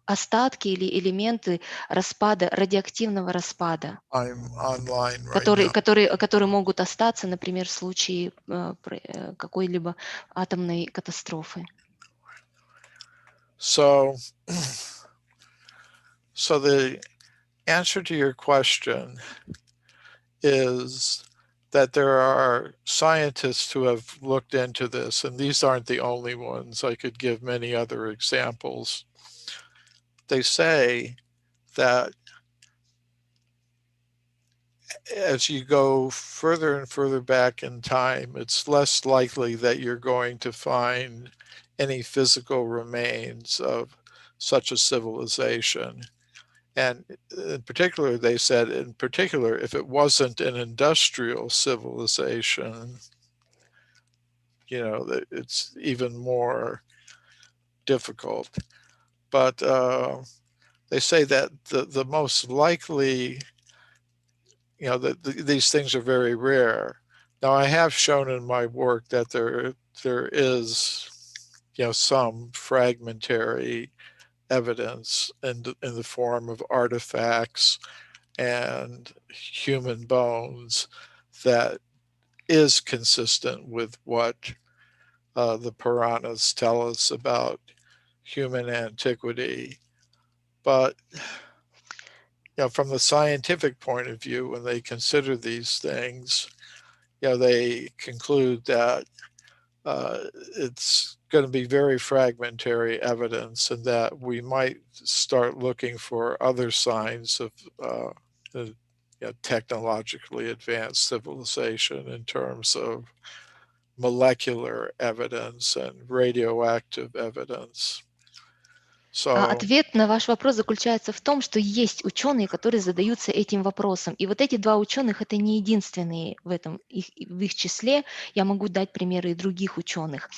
остатки или элементы распада, радиоактивного распада, I'm online right now. которые могут остаться, например, в случае какой-либо атомной катастрофы. So the answer to your question is that there are scientists who have looked into this, and these aren't the only ones. I could give many other examples. They say that as you go further and further back in time, it's less likely that you're going to find any physical remains of such a civilization. And in particular, they said, in particular, if it wasn't an industrial civilization, you know, that it's even more difficult. But they say that the most likely, you know, that these things are very rare. Now, I have shown in my work that there is, you know, some fragmentary evidence in the form of artifacts and human bones that is consistent with what the Puranas tell us about human antiquity. But you know, from the scientific point of view, when they consider these things, you know, they conclude that it's going to be very fragmentary evidence, and that we might start looking for other signs of you know, technologically advanced civilization in terms of molecular evidence and radioactive evidence. Ответ на ваш вопрос заключается в том, что есть ученые, которые задаются этим вопросом. И вот эти два ученых – это не единственные в их числе. Я могу дать примеры и других ученых.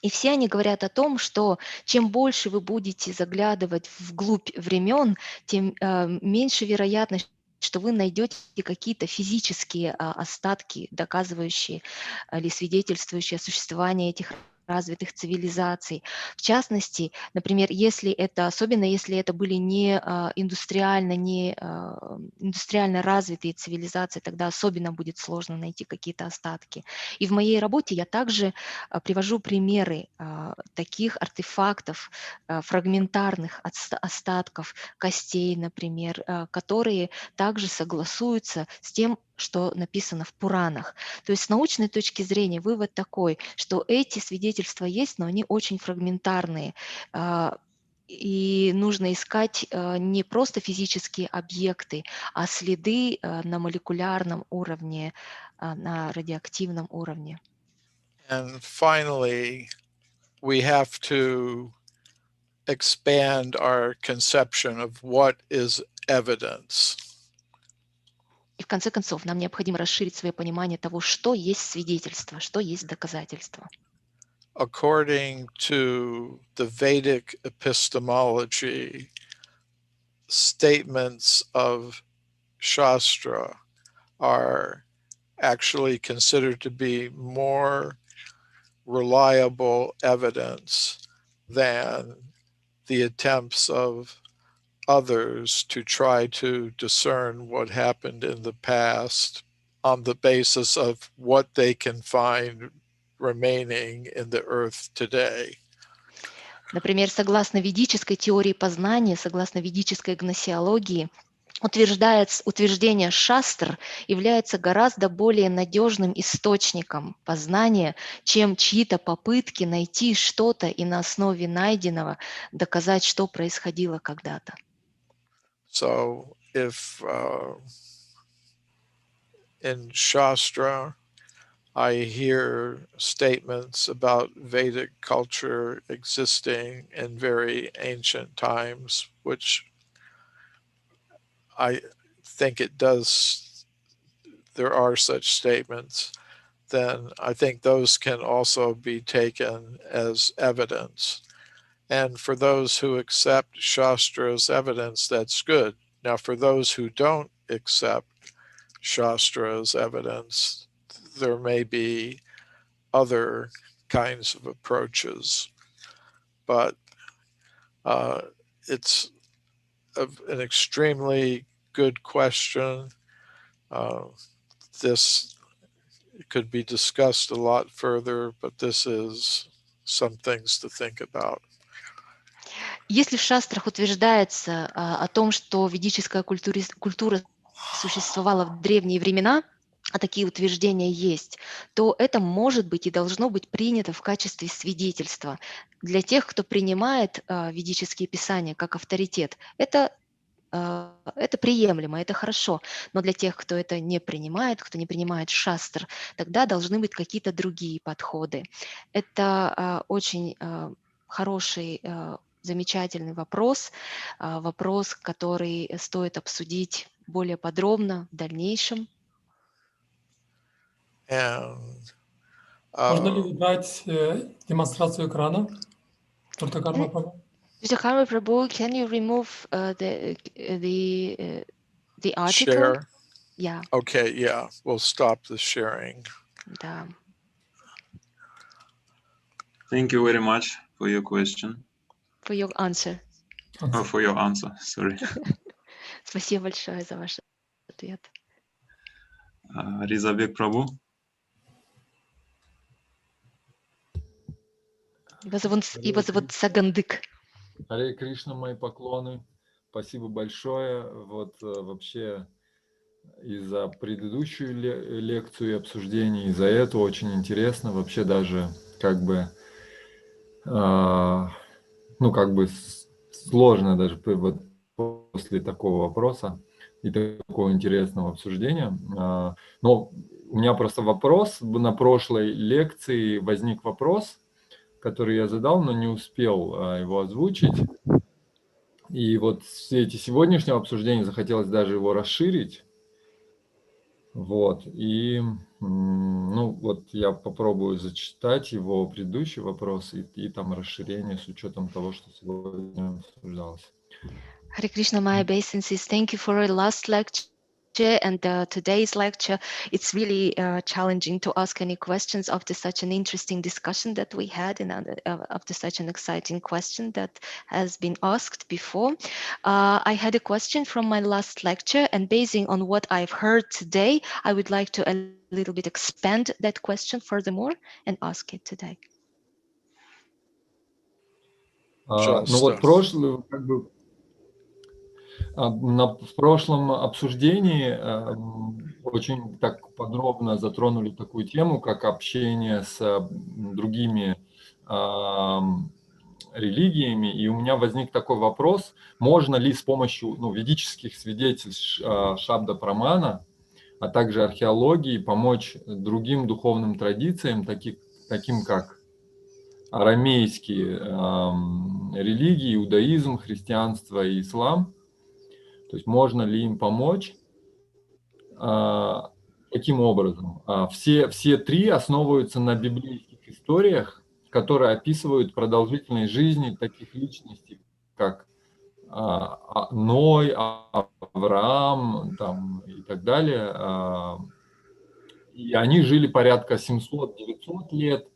И все они говорят о том, что чем больше вы будете заглядывать вглубь времен, тем меньше вероятность, что вы найдете какие-то физические остатки, доказывающие или свидетельствующие о существовании этих развитых цивилизаций. В частности, например, особенно если это были не индустриально развитые цивилизации, тогда особенно будет сложно найти какие-то остатки. И в моей работе я также привожу примеры таких артефактов, фрагментарных остатков костей, например, которые также согласуются с тем, что написано в Пуранах. То есть с научной точки зрения вывод такой, что эти свидетельства есть, но они очень фрагментарные. И нужно искать не просто физические объекты, а следы на молекулярном уровне, на радиоактивном уровне. And finally, we have to expand our conception of what is evidence. И в конце концов, нам необходимо расширить свое понимание того, что есть свидетельство, что есть доказательство. According to the Vedic epistemology, statements of Shastra are actually considered to be more reliable evidence than the attempts of others to try to discern what happened in the past on the basis of what they can find remaining in the earth today. Например, согласно ведической теории познания, согласно ведической гносеологии, утверждение шастр является гораздо более надежным источником познания, чем чьи-то попытки найти что-то и на основе найденного доказать, что происходило когда-то. So if in Shastra, I hear statements about Vedic culture existing in very ancient times, which I think it does, there are such statements, then I think those can also be taken as evidence. And for those who accept Shastra as evidence, that's good. Now, for those who don't accept Shastra as evidence, there may be other kinds of approaches. But it's an extremely good question. This could be discussed a lot further, but this is some things to think about. Если в шастрах утверждается о том, что ведическая культура существовала в древние времена, а такие утверждения есть, то это может быть и должно быть принято в качестве свидетельства для тех, кто принимает ведические писания как авторитет. Это приемлемо, это хорошо, но для тех, кто это не принимает, кто не принимает шастр, тогда должны быть какие-то другие подходы. Это очень хороший, замечательный вопрос, вопрос, который стоит обсудить более подробно в дальнейшем. Можно ли дать демонстрацию экрана? Друтакарма Прабху? Drutakарма Prabhu, can you remove the article? Share? Yeah. Okay, yeah, we'll stop the sharing. Да. Thank you very much for your question. For your answer. For your answer, sorry. Спасибо большое за ваш ответ. Ризабек Прабху. Его зовут Сагандык. Харе Кришна, мои поклоны. Спасибо большое. Вот вообще и за предыдущую лекцию и обсуждение, и за это очень интересно. Вообще даже как бы, ну как бы сложно даже вот после такого вопроса и такого интересного обсуждения. Но у меня просто вопрос. На прошлой лекции возник вопрос, который я задал, но не успел его озвучить. И вот в свете сегодняшнего обсуждения захотелось даже его расширить. Вот. И ну, вот я попробую зачитать его предыдущий вопрос и там расширение с учетом того, что сегодня обсуждалось. Hare Krishna, my obeisances. Thank you for your last lecture and today's lecture. It's really challenging to ask any questions after such an interesting discussion that we had and after such an exciting question that has been asked before. I had a question from my last lecture, and basing on what I've heard today, I would like to a little bit expand that question furthermore and ask it today. Ну вот прошлый, как бы, в прошлом обсуждении очень так подробно затронули такую тему, как общение с другими религиями, и у меня возник такой вопрос: можно ли с помощью ведических свидетельств Шабда Прамана, а также археологии, помочь другим духовным традициям, таким как арамейские религии, иудаизм, христианство и ислам? То есть можно ли им помочь? Каким образом? Все три основываются на библейских историях, которые описывают продолжительность жизни таких личностей, как Ной, Авраам там, и так далее. И они жили порядка 700-900 лет,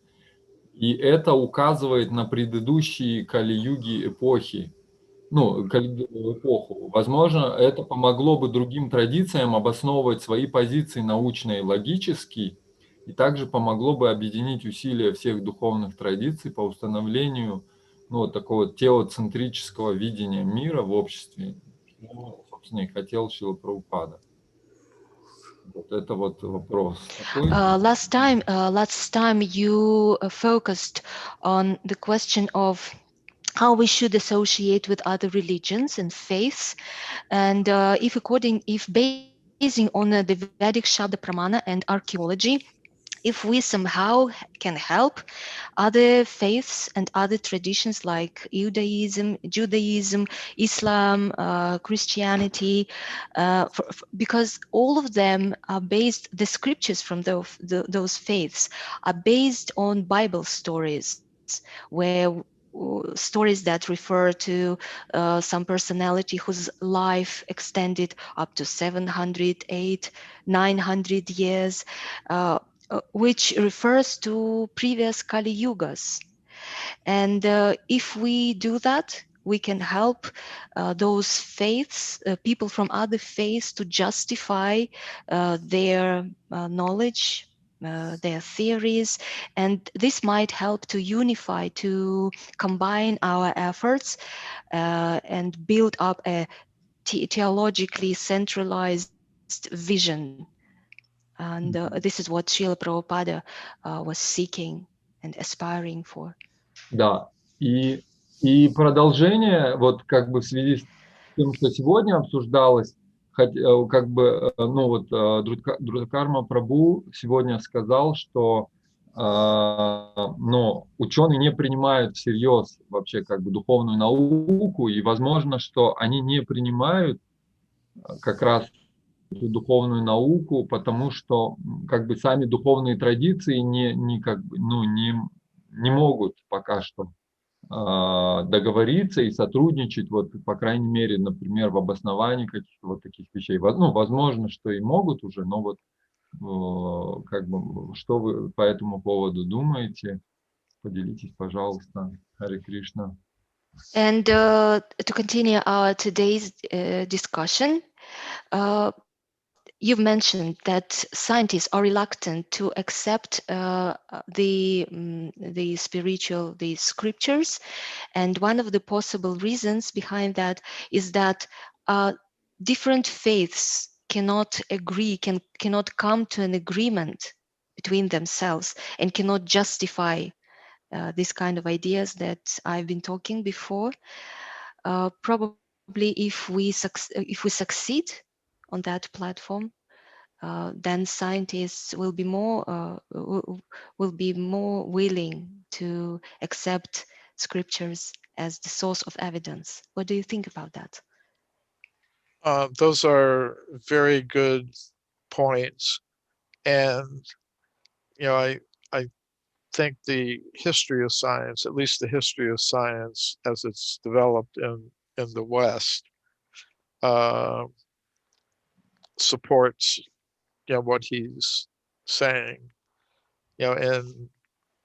и это указывает на предыдущие Кали-юги эпохи. Эпоху. Возможно, это помогло бы другим традициям обосновывать свои позиции научно и логически, и также помогло бы объединить усилия всех духовных традиций по установлению такого теоцентрического видения мира в обществе, что, собственно, и хотел Шрила Прабхупада. Вот это вот вопрос такой. Last time you focused on the question of how we should associate with other religions and faiths, and if basing on the Vedic Shabda Pramana and archaeology, if we somehow can help other faiths and other traditions like Judaism, Islam, Christianity, because all of them are based, the scriptures from those faiths are based on Bible stories, where stories that refer to some personality whose life extended up to 700, 800, 900 years, which refers to previous Kali Yugas. And if we do that, we can help those faiths, people from other faiths, to justify their knowledge, their theories, and this might help to unify, to combine our efforts and build up a theologically centralized vision. And this is what Шрила Прабхупада was seeking and aspiring for. Да, и продолжение, вот как бы в связи с тем, что сегодня обсуждалось, как бы, ну вот Друтакарма Прабху сегодня сказал, что но ученые не принимают всерьез вообще как бы духовную науку, и возможно, что они не принимают как раз эту духовную науку, потому что как бы сами духовные традиции не могут пока что договориться и сотрудничать, вот, по крайней мере, например, в обосновании каких-то вот таких вещей. Ну, возможно, что и могут уже, но вот как бы, что вы по этому поводу думаете? Поделитесь, пожалуйста. Харе Кришна. And to continue our today's discussion, you've mentioned that scientists are reluctant to accept the spiritual, the scriptures, and one of the possible reasons behind that is that different faiths cannot agree, cannot come to an agreement between themselves, and cannot justify these kind of ideas that I've been talking before. Probably if we succeed on that platform, then scientists will be more willing to accept scriptures as the source of evidence. What do you think about that? Those are very good points, and I think the history of science, at least the history of science as it's developed in the West, supports what he's saying. In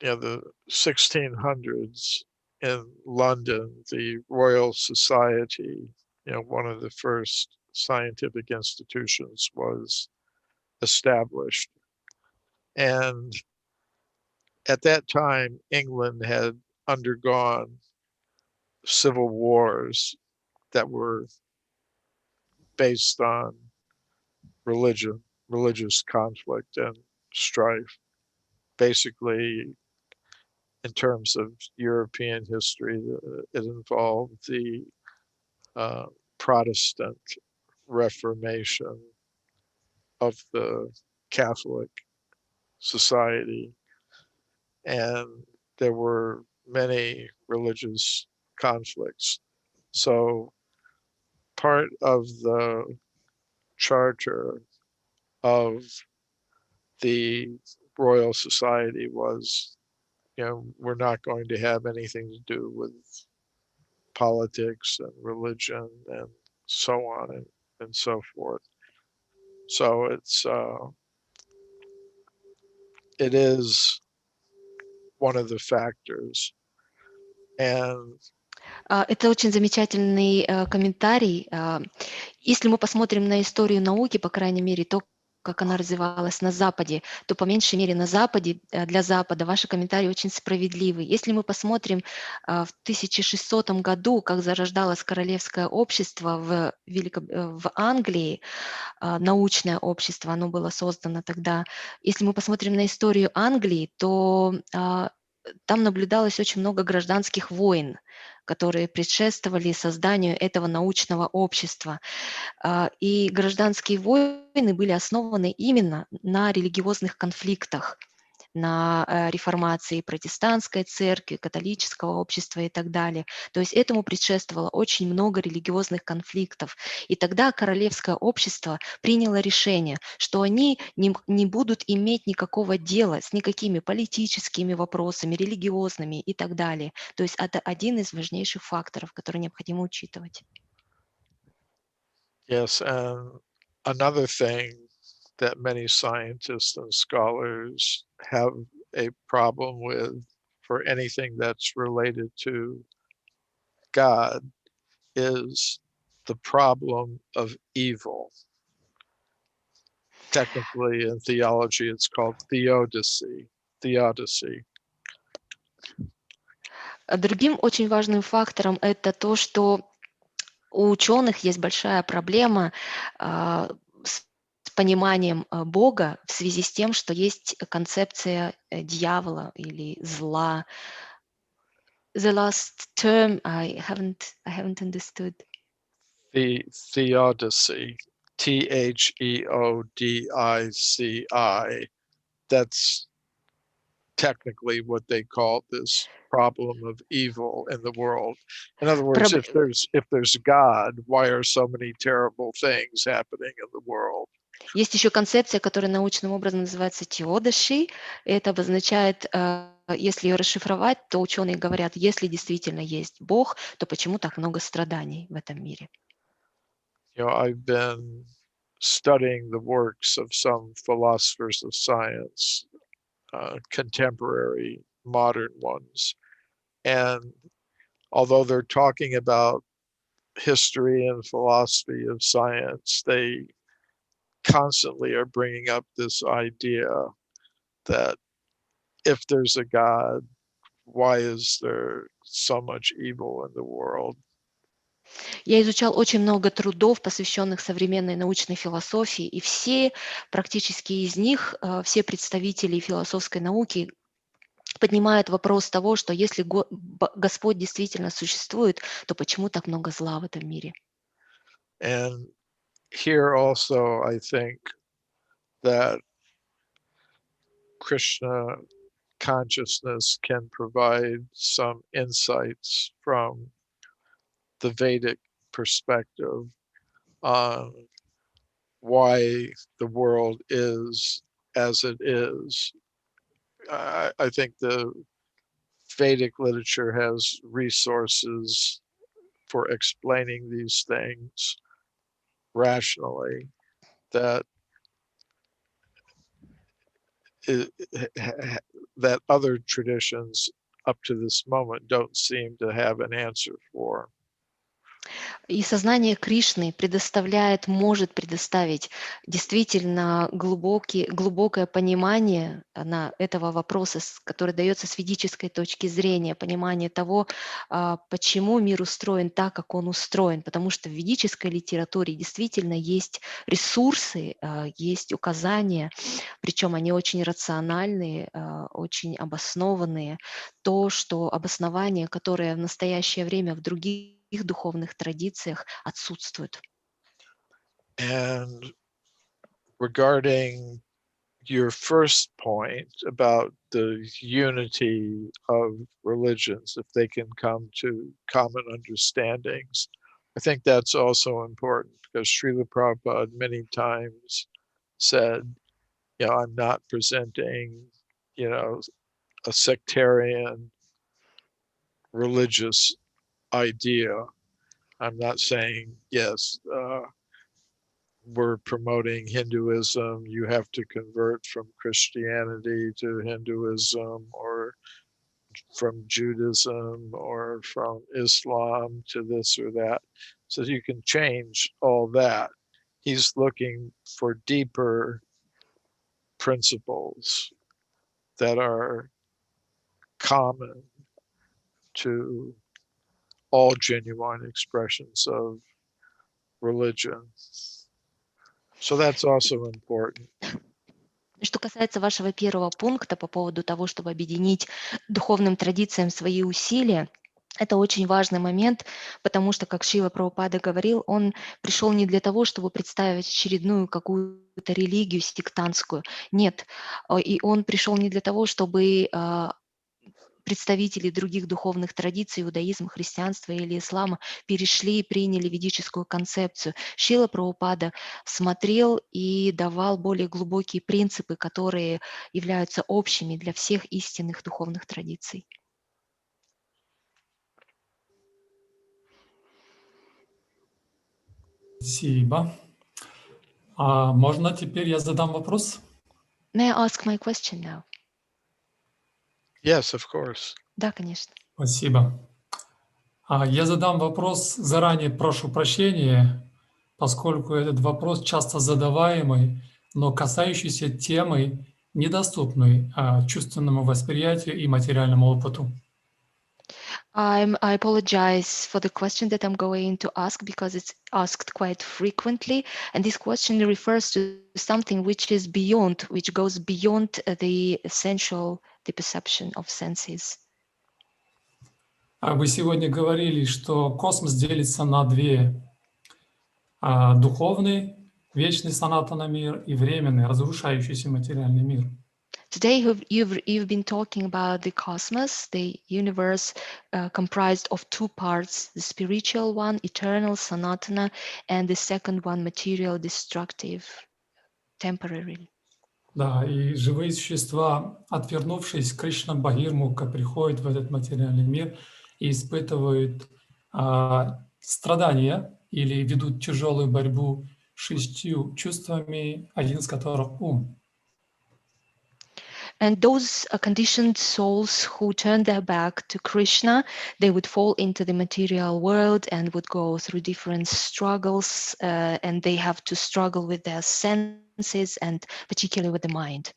the 1600s in London, the Royal Society, one of the first scientific institutions, was established. And at that time, England had undergone civil wars that were based on religious conflict and strife. Basically, in terms of European history, it involved the Protestant Reformation of the Catholic society, and there were many religious conflicts. So part of the charter of the Royal Society was, we're not going to have anything to do with politics and religion and so on and so forth. So it is one of the factors. And это очень замечательный комментарий. Если мы посмотрим на историю науки, по крайней мере, то, как она развивалась на Западе, то по меньшей мере на Западе, для Запада, ваши комментарии очень справедливы. Если мы посмотрим в 1600 году, как зарождалось королевское общество в Англии, научное общество, оно было создано тогда. Если мы посмотрим на историю Англии, то там наблюдалось очень много гражданских войн, которые предшествовали созданию этого научного общества. И гражданские войны были основаны именно на религиозных конфликтах, на реформации протестантской церкви, католического общества и так далее. То есть этому предшествовало очень много религиозных конфликтов. И тогда королевское общество приняло решение, что они не будут иметь никакого дела с никакими политическими вопросами, религиозными и так далее. То есть это один из важнейших факторов, который необходимо учитывать. Yes, and another thing that many scientists and scholars have a problem with for anything that's related to God is the problem of evil. Technically, in theology, it's called theodicy. Theodicy. Другим очень важным фактором это то, что у ученых есть большая проблема с пониманием Бога в связи с тем, что есть концепция дьявола или зла. The last term I haven't understood. Theodicy. Theodici. That's technically what they call this problem of evil in the world. In other words, if there's God, why are so many terrible things happening in the world? Есть еще концепция, которая научным образом называется теодоши. Это обозначает, если ее расшифровать, то ученые говорят, если действительно есть Бог, то почему так много страданий в этом мире? You know, I've been studying the works of some philosophers of science, contemporary, modern ones. And although they're talking about history and philosophy of science, they constantly are bringing up this idea that if there's a God, why is there so much evil in the world? Я изучал очень много трудов, посвященных современной научной философии, и все, практически из них, все представители философской науки поднимают вопрос того, что если Господь действительно существует, то почему так много зла в этом мире? And here also, I think that Krishna consciousness can provide some insights from the Vedic perspective on why the world is as it is. I think the Vedic literature has resources for explaining these things rationally that that other traditions up to this moment don't seem to have an answer for. И сознание Кришны может предоставить действительно глубокое понимание этого вопроса, который дается с ведической точки зрения, понимание того, почему мир устроен так, как он устроен. Потому что в ведической литературе действительно есть ресурсы, есть указания, причем они очень рациональные, очень обоснованные. То, что обоснование, которое в настоящее время в других духовных традициях отсутствует. And regarding your first point about the unity of religions, if they can come to common understandings, I think that's also important because Srila Prabhupada many times said, you know, I'm not presenting, you know, a sectarian religious idea. I'm not saying, yes, we're promoting Hinduism, you have to convert from Christianity to Hinduism or from Judaism or from Islam to this or that. So you can change all that. He's looking for deeper principles that are common to all genuine expressions of religion. So that's also important. Что касается вашего первого пункта по поводу того, чтобы объединить духовным традициям свои усилия, это очень важный момент, потому что, как Шрила Прабхупада говорил, он пришел не для того, чтобы представить очередную какую-то религию сектантскую. Нет, и он пришел не для того, чтобы представители других духовных традиций, иудаизма, христианства или ислама, перешли и приняли ведическую концепцию. Шрила Прабхупада смотрел и давал более глубокие принципы, которые являются общими для всех истинных духовных традиций. Спасибо. А можно теперь я задам вопрос? May I ask my question now? Yes, of course. Да, конечно. Спасибо. Я задам вопрос, заранее прошу прощения, поскольку этот вопрос часто задаваемый, но касающийся темы, недоступной чувственному восприятию и материальному опыту. I apologize for the question that I'm going to ask because it's asked quite frequently, and this question refers to something which is beyond, which goes beyond the essential, the perception of senses. Вы сегодня говорили, что космос делится на две: духовный, вечный санатана мир, и временный, разрушающийся материальный мир. Today you've been talking about the cosmos, the universe comprised of two parts, the spiritual one, eternal, sanatana, and the second one, material, destructive, temporary. Да, и живые существа, отвернувшись Кришна Бхагирмуха, приходят в этот материальный мир и испытывают страдания или ведут тяжелую борьбу с 6 чувствами, один из которых ум. And those conditioned souls who turn their back to Krishna, they would fall into the material world and would go through different struggles, and they have to struggle with their senses and particularly with the mind.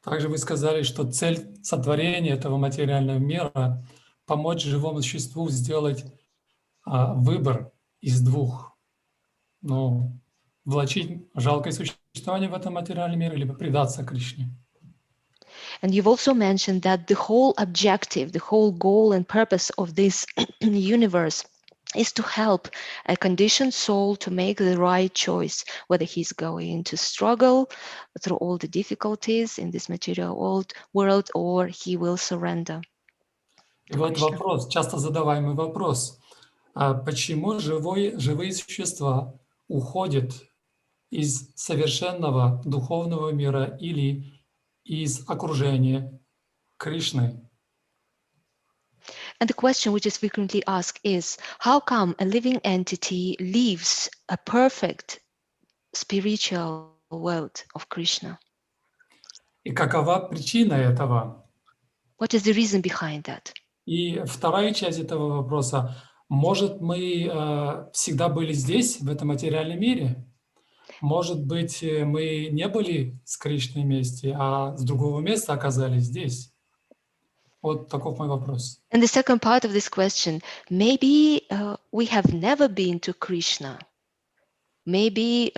Также вы сказали, что цель сотворения этого материального мира – помочь живому существу сделать выбор из двух. Влачить жалкое существование в этом материальном мире, либо предаться Кришне. And you've also mentioned that the whole objective, the whole goal and purpose of this universe is to help a conditioned soul to make the right choice, whether he's going to struggle through all the difficulties in this material world or he will surrender. И вот вопрос, часто задаваемый вопрос: почему живые существа уходят из совершенного духовного мира или из окружения Кришны? And the question which is frequently asked is, how come a living entity leaves a perfect spiritual world of Krishna? И какова причина этого? What is the reason behind that? И вторая часть этого вопроса: может, мы всегда были здесь, в этом материальном мире? Может быть, мы не были с Кришной вместе, а с другого места оказались здесь? Вот таков мой вопрос. And the second part of this question, maybe we have never been to Krishna. Maybe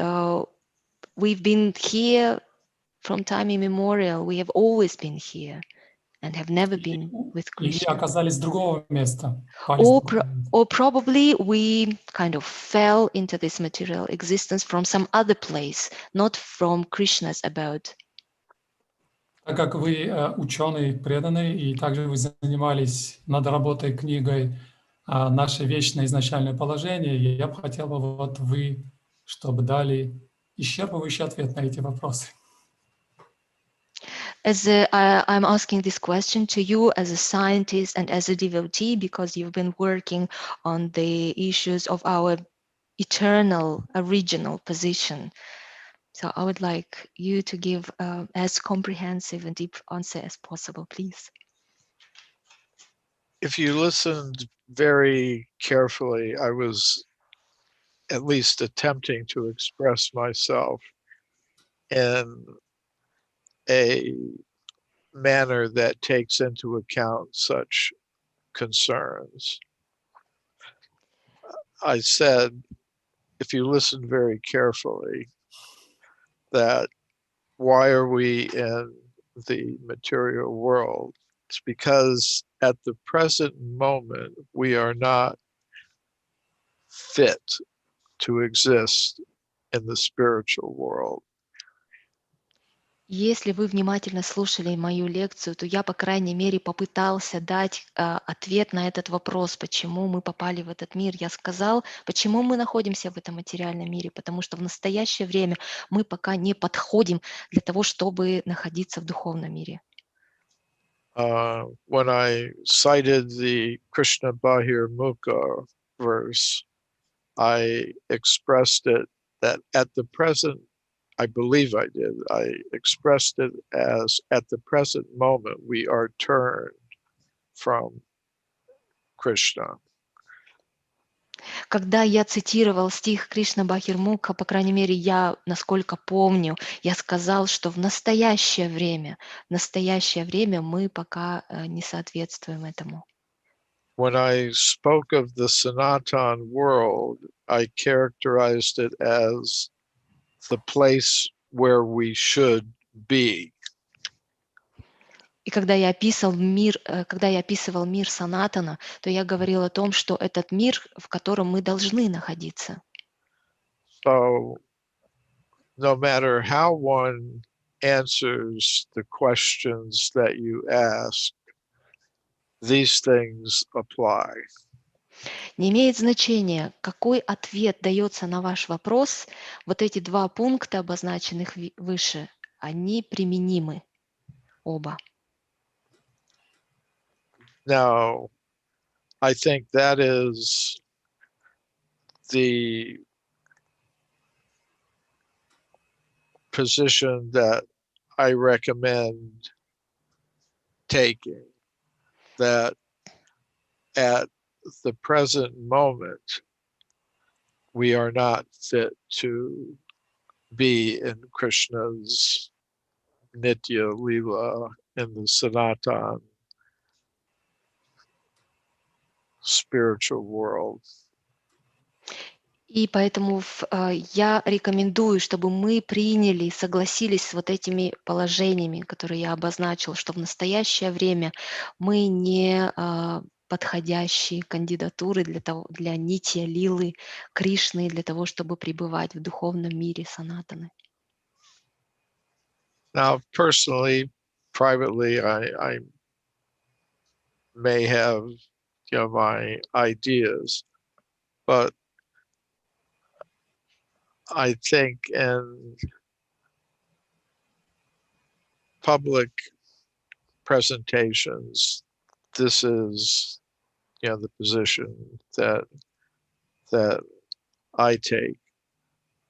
we've been here from time immemorial. We have always been here and have never been with Или Krishna. оказались с другого места. Or probably we kind of fell into this material existence from some other place, not from Krishna's abode. Так как вы ученый преданный, и также вы занимались над работой книгой «Наше вечное изначальное положение», я бы хотел, вот вы, чтобы дали исчерпывающий ответ на эти вопросы. As I'm asking this question to you as a scientist and as a devotee, because you've been working on the issues of our eternal original position. So I would like you to give as comprehensive and deep answer as possible, please. If you listened very carefully, I was at least attempting to express myself in a manner that takes into account such concerns. I said, if you listen very carefully, that why are we in the material world? It's because at the present moment, we are not fit to exist in the spiritual world. Если вы внимательно слушали мою лекцию, то я, по крайней мере, попытался дать ответ на этот вопрос, почему мы попали в этот мир. Я сказал, почему мы находимся в этом материальном мире, потому что в настоящее время мы пока не подходим для того, чтобы находиться в духовном мире. When I cited the Krishna Bahir Mukha verse, I expressed it that at the present, I believe I did, I expressed it as at the present moment we are turned from Krishna. Когда я цитировал стих Кришна Бахирмукха, по крайней мере, я, насколько помню, я сказал, что в настоящее время мы пока не соответствуем этому. When I spoke of the Sanatan world, I characterized it as the place where we should be. И когда я описывал мир Санатана, то я говорил о том, что этот мир, в котором мы должны находиться. So, no matter how one answers the questions that you ask, these things apply. Не имеет значения, какой ответ дается на ваш вопрос, вот эти два пункта, обозначенных выше, они применимы оба. Now, I think that is the position that I recommend taking, that at the present moment, we are not fit to be in Krishna's Nitya Leela in the Sanatan spiritual world. И поэтому я рекомендую, чтобы мы приняли, согласились с вот этими положениями, которые я обозначил, что в настоящее время мы не подходящие кандидатуры для Нитья Лилы Кришны, для того, чтобы пребывать в духовном мире Санатаны. Now, personally, privately, I may have, my ideas, but I think in public presentations, this is, the position that I take,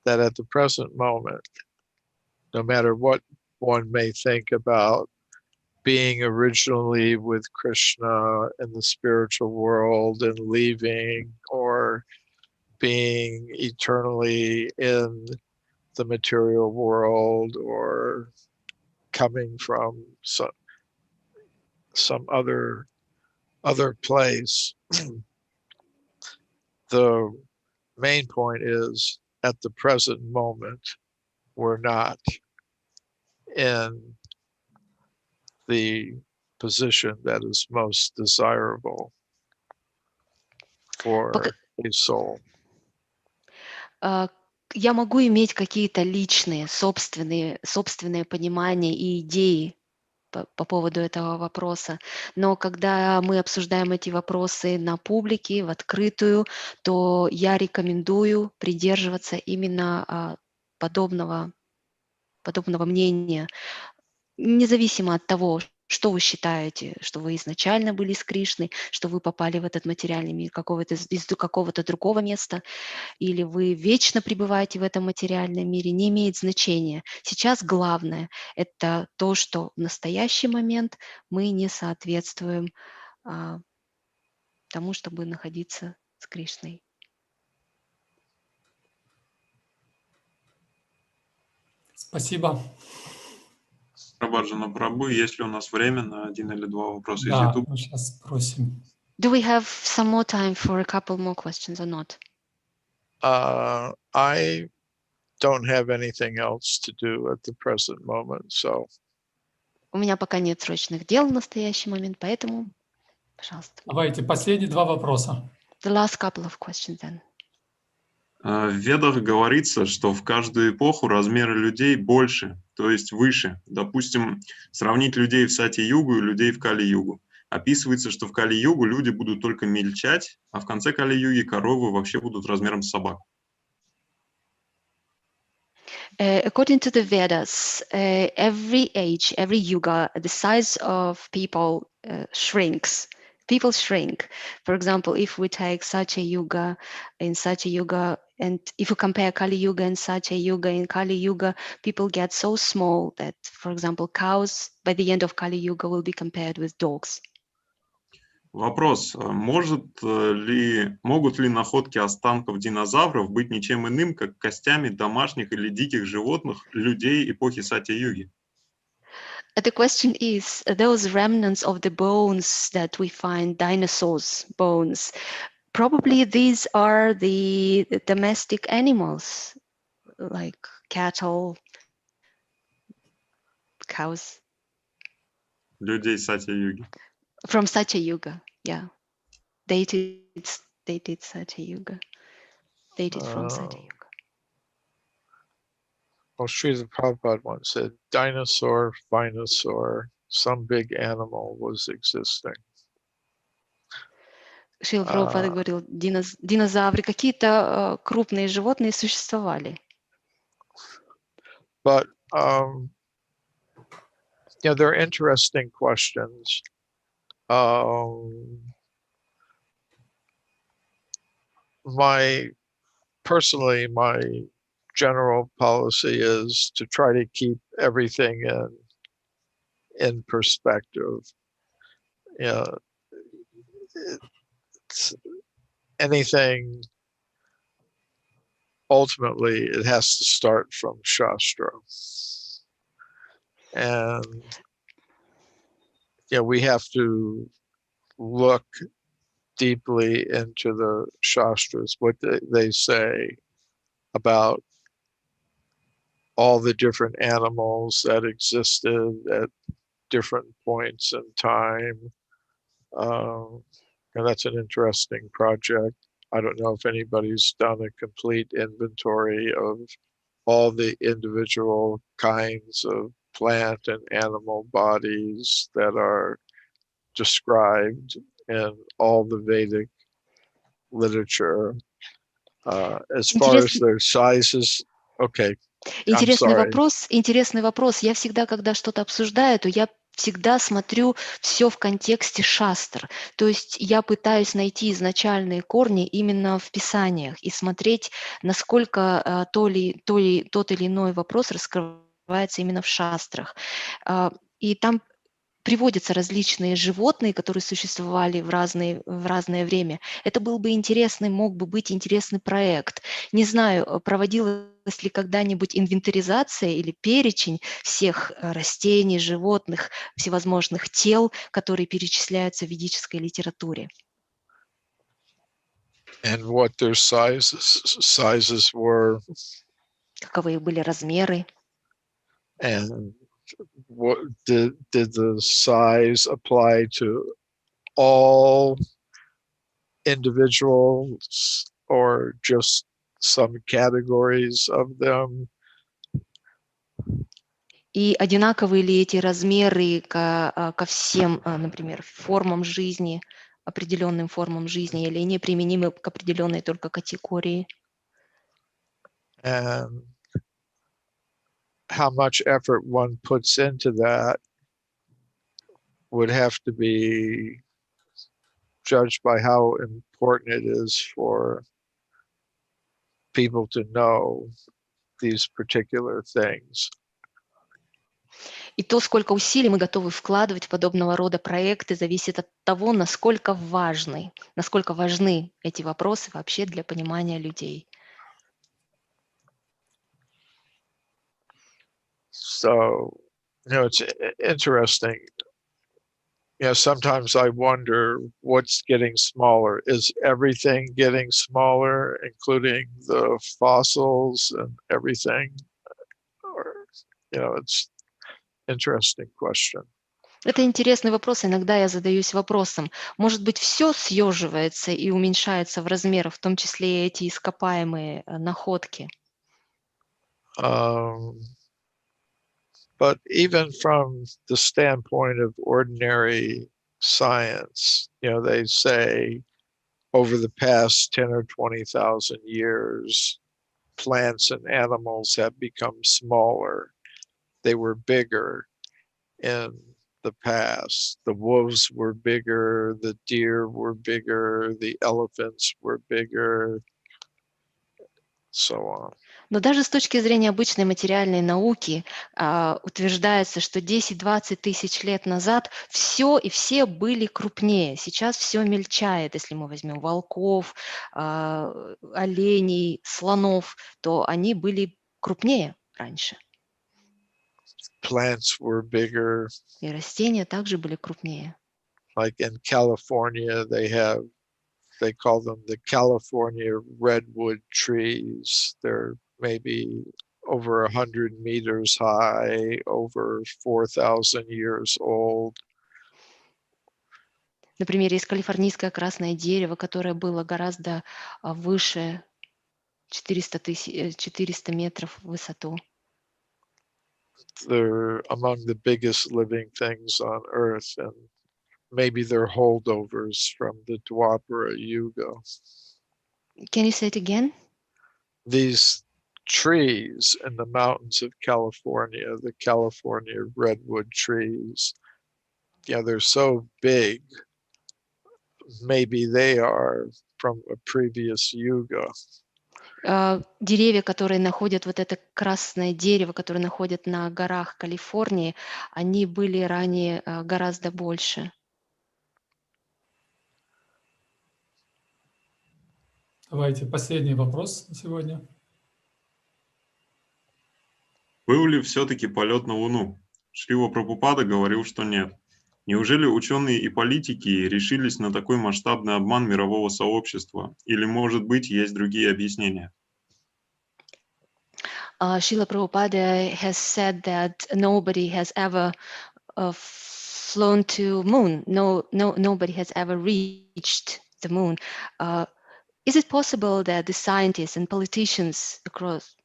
that at the present moment, no matter what one may think about being originally with Krishna in the spiritual world and leaving, or being eternally in the material world, or coming from some other place. The main point is, at the present moment, we're not in the position that is most desirable for a soul. Я могу иметь какие-то личные, собственные понимания и идеи по поводу этого вопроса, но когда мы обсуждаем эти вопросы на публике, в открытую, то я рекомендую придерживаться именно подобного мнения, независимо от того, что вы считаете, что вы изначально были с Кришной, что вы попали в этот материальный мир из какого-то другого места, или вы вечно пребываете в этом материальном мире, не имеет значения. Сейчас главное – это то, что в настоящий момент мы не соответствуем тому, чтобы находиться с Кришной. Спасибо. Прабхаджана Прабху, есть ли у нас время на один или два вопроса из Да, YouTube? мы сейчас спросим. Do we have some more time for a couple more questions or not? I don't have anything else to do at the present moment, so. У меня пока нет срочных дел в настоящий момент, поэтому, пожалуйста. Давайте, последние два вопроса. The last couple of questions then. В Ведах говорится, что в каждую эпоху размеры людей больше, то есть выше. Допустим, сравнить людей в Сати-югу и людей в Кали-югу. Описывается, что в Кали-югу люди будут только мельчать, а в конце Кали-юги коровы вообще будут размером с собак. According to the Vedas, every age, every yuga, the size of people shrinks. People shrink. For example, if we take Satya Yuga, in Satya Yuga, and if we compare Kali Yuga and Satya Yuga, in Kali Yuga, people get so small that, for example, cows by the end of Kali Yuga will be compared with dogs. Вопрос, могут ли находки останков динозавров быть ничем иным, как костями домашних или диких животных, людей эпохи Сатья-юги? The question is, those remnants of the bones that we find, dinosaurs' bones, probably these are the domestic animals, like cattle, cows. Людей Сатья-юги. From Satya Yuga, yeah. Dated Satya Yuga. Dated from Satya Yuga. Well, Srila Prabhupada once said, dinosaur, phinosaur, some big animal was existing. Шрила Прабхупада говорил, динозавры, какие-то крупные животные существовали. But, yeah, they're interesting questions. My general policy is to try to keep everything in perspective. You know, anything, ultimately, it has to start from Shastra. And yeah, we have to look deeply into the Shastras, what they say about all the different animals that existed at different points in time. And that's an interesting project. I don't know if anybody's done a complete inventory of all the individual kinds of plant and animal bodies that are described in all the Vedic literature. As far as their sizes, okay. Интересный вопрос. Я всегда, когда что-то обсуждаю, то я всегда смотрю все в контексте шастр. То есть я пытаюсь найти изначальные корни именно в писаниях и смотреть, насколько тот или иной вопрос раскрывается именно в шастрах. И там приводятся различные животные, которые существовали в разное время. Это мог бы быть интересный проект. Не знаю, проводилась ли когда-нибудь инвентаризация или перечень всех растений, животных, всевозможных тел, которые перечисляются в ведической литературе. And what their sizes were. Каковы были размеры. And what did the size apply to all individuals or just some categories of them? И одинаковы ли эти размеры ко всем, например, формам жизни, определенным формам жизни, или неприменимы к определенной только категории? And how much effort one puts into that would have to be judged by how important it is for people to know these particular things. И то, сколько усилий мы готовы вкладывать в подобного рода проекты, зависит от того, насколько важны эти вопросы вообще для понимания людей. So, it's interesting. You know, sometimes I wonder what's getting smaller. Is everything getting smaller, including the fossils and everything? Or, you know, it's interesting question. Это интересный вопрос. Иногда я задаюсь вопросом, может быть, все съеживается и уменьшается в размерах, в том числе и эти ископаемые находки. But even from the standpoint of ordinary science, you know, they say over the past 10 or 20,000 years, plants and animals have become smaller. They were bigger in the past. The wolves were bigger, the deer were bigger, the elephants were bigger, so on. Но даже с точки зрения обычной материальной науки утверждается, что 10-20 тысяч лет назад все и все были крупнее. Сейчас все мельчает. Если мы возьмем волков, оленей, слонов, то они были крупнее раньше. Plants were bigger. И растения также были крупнее. Like in California, they call them the California redwood trees. They're maybe over 100 meters high, over 4,000 years old. Например, есть калифорнийское красное дерево, которое было гораздо выше 400 метров в высоту. They're among the biggest living things on Earth, and maybe they're holdovers from the Dwapara Yuga. Can you say it again? These trees in the mountains of California, the California redwood trees, yeah, they're so big. Maybe they are from a previous yuga. Деревья, которые находят, вот это красное дерево, которое находят на горах Калифорнии, они были ранее гораздо больше. Давайте последний вопрос на сегодня. Был ли все-таки полет на Луну? Шрила Прабхупада говорил, что нет. Неужели ученые и политики решились на такой масштабный обман мирового сообщества? Или, может быть, есть другие объяснения? Srila Prabhupada has said that nobody has ever flown to moon. Nobody has ever reached the moon. Is it possible that the scientists and politicians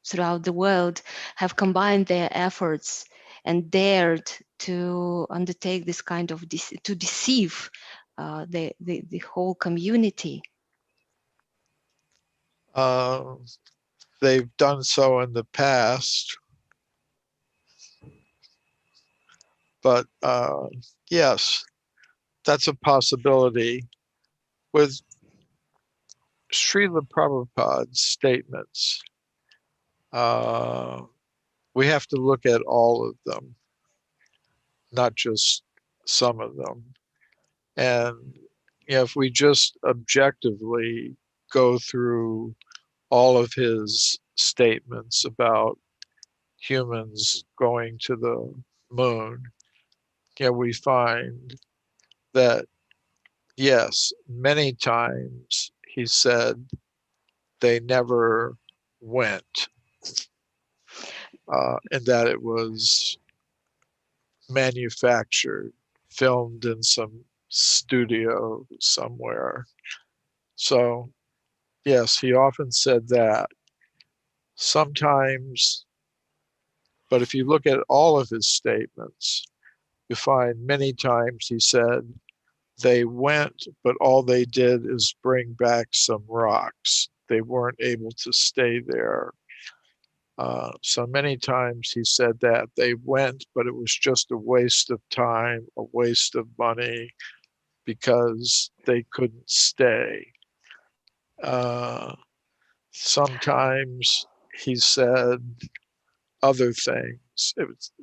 throughout the world have combined their efforts and dared to undertake this kind of to deceive the whole community? They've done so in the past, but yes, that's a possibility. With Srila Prabhupada's statements, we have to look at all of them, not just some of them. And you know, if we just objectively go through all of his statements about humans going to the moon, you know, we find that, yes, many times he said they never went, and that it was manufactured, filmed in some studio somewhere. So, yes, he often said that. Sometimes, but if you look at all of his statements, you find many times he said they went, but all they did is bring back some rocks. They weren't able to stay there. So many times he said that they went, but it was just a waste of time, a waste of money, because they couldn't stay. Sometimes he said other things.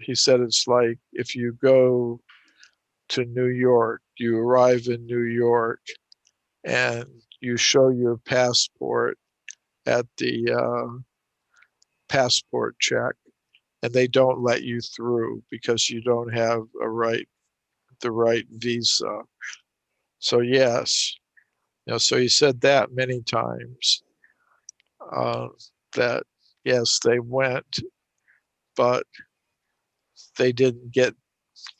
He said it's like if you go to New York, you arrive in New York and you show your passport at the passport check, and they don't let you through because you don't have a right the right visa. So yes, so he said that many times, that yes, they went, but they didn't get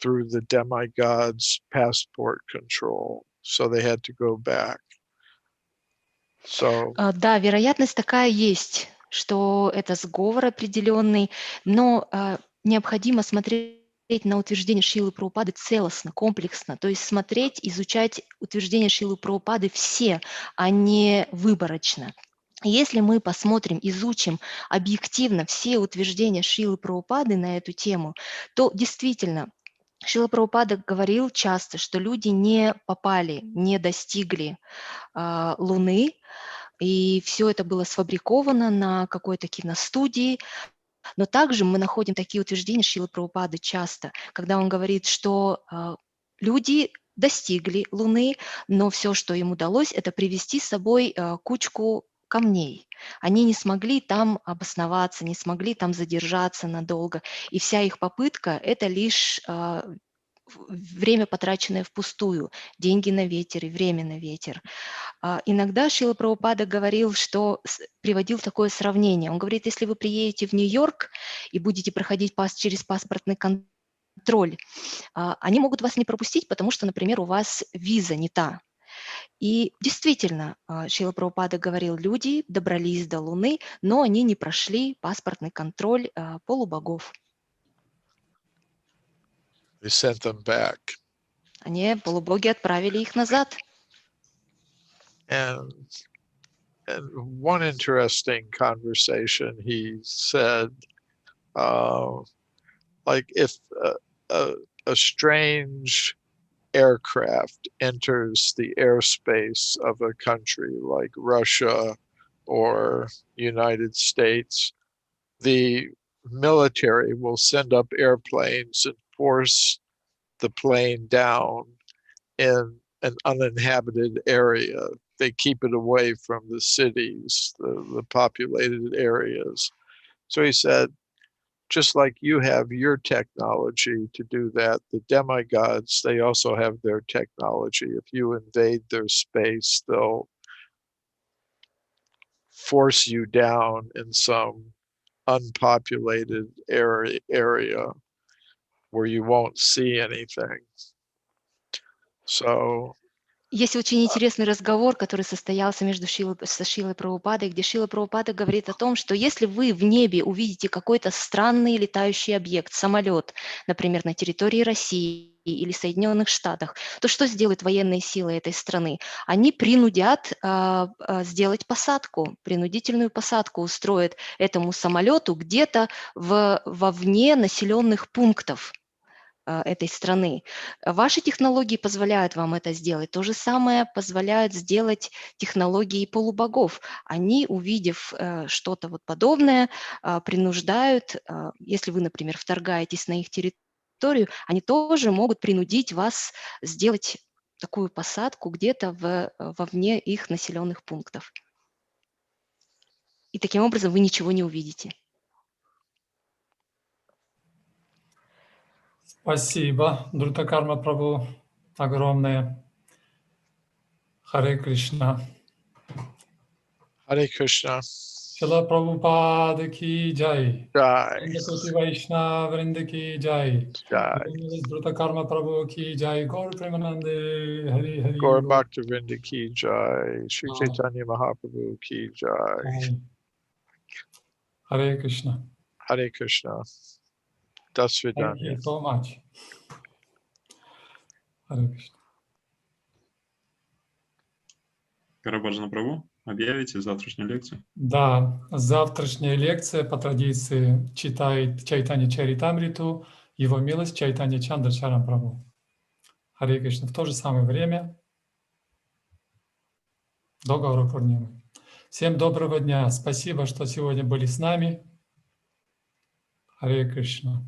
through the demigod's passport control, so they had to go back. So, да, вероятность такая есть, что это сговор определенный, но необходимо смотреть на утверждение Шрилы Прабхупады целостно, комплексно, то есть смотреть, изучать утверждения Шрилы Прабхупады все, а не выборочно. Если мы посмотрим, изучим объективно все утверждения Шрилы Прабхупады на эту тему, то действительно Шрила Прабхупада говорил часто, что люди не попали, не достигли Луны, и все это было сфабриковано на какой-то киностудии. Но также мы находим такие утверждения Шрилы Прабхупады часто, когда он говорит, что люди достигли Луны, но все, что им удалось, это привести с собой кучку камней. Они не смогли там обосноваться, не смогли там задержаться надолго. И вся их попытка – это лишь время, потраченное впустую, деньги на ветер и время на ветер. Иногда Шрила Прабхупада говорил, приводил такое сравнение. Он говорит, если вы приедете в Нью-Йорк и будете проходить через паспортный контроль, они могут вас не пропустить, потому что, например, у вас виза не та. И действительно, Шрила Прабхупада говорил, люди добрались до Луны, но они не прошли паспортный контроль полубогов. they sent them back. Они, полубоги, отправили их назад. And one interesting conversation, he said, like if a strange aircraft enters the airspace of a country like Russia or United States, the military will send up airplanes and force the plane down in an uninhabited area. They keep it away from the cities, the populated areas. So he said, just like you have your technology to do that, the demigods, they also have their technology. If you invade their space, they'll force you down in some unpopulated area where you won't see anything. So есть очень интересный разговор, который состоялся между Шрилой Прабхупадой, где Шрила Прабхупада говорит о том, что если вы в небе увидите какой-то странный летающий объект, самолет, например, на территории России или Соединенных Штатах, то что сделают военные силы этой страны? Они принудят сделать посадку, принудительную посадку устроят этому самолету где-то вовне населенных пунктов этой страны. Ваши технологии позволяют вам это сделать. То же самое позволяют сделать технологии полубогов. Они, увидев что-то вот подобное, принуждают, если вы, например, вторгаетесь на их территорию, они тоже могут принудить вас сделать такую посадку где-то вовне их населенных пунктов. И таким образом вы ничего не увидите. Спасибо, Друтакарма Прабху, огромное. Харе Кришна. Hare Krishna. Шрила Прабхупада ки джай. Jai. Antiquity Vaishnava Vrinda ki jai. Jai. Drutakarma Prabhu ki jai. Gaur Premanande Hari Hari. Gaur Bhaktivinoda ki jai. Shri Chaitanya Mahaprabhu ki jai. Hare Krishna. Hare Krishna. До Thank свидания. you so much. Hare Krishna. Карабаджана Прабху, объявите завтрашнюю лекцию? Да, завтрашняя лекция по традиции читает Чайтанья Чаритамриту, Его милость Чайтанья Чандрачарам Прабху. Харе Кришна. В то же самое время до Гаура Пурнимы. Всем доброго дня. Спасибо, что сегодня были с нами. Харе Кришна.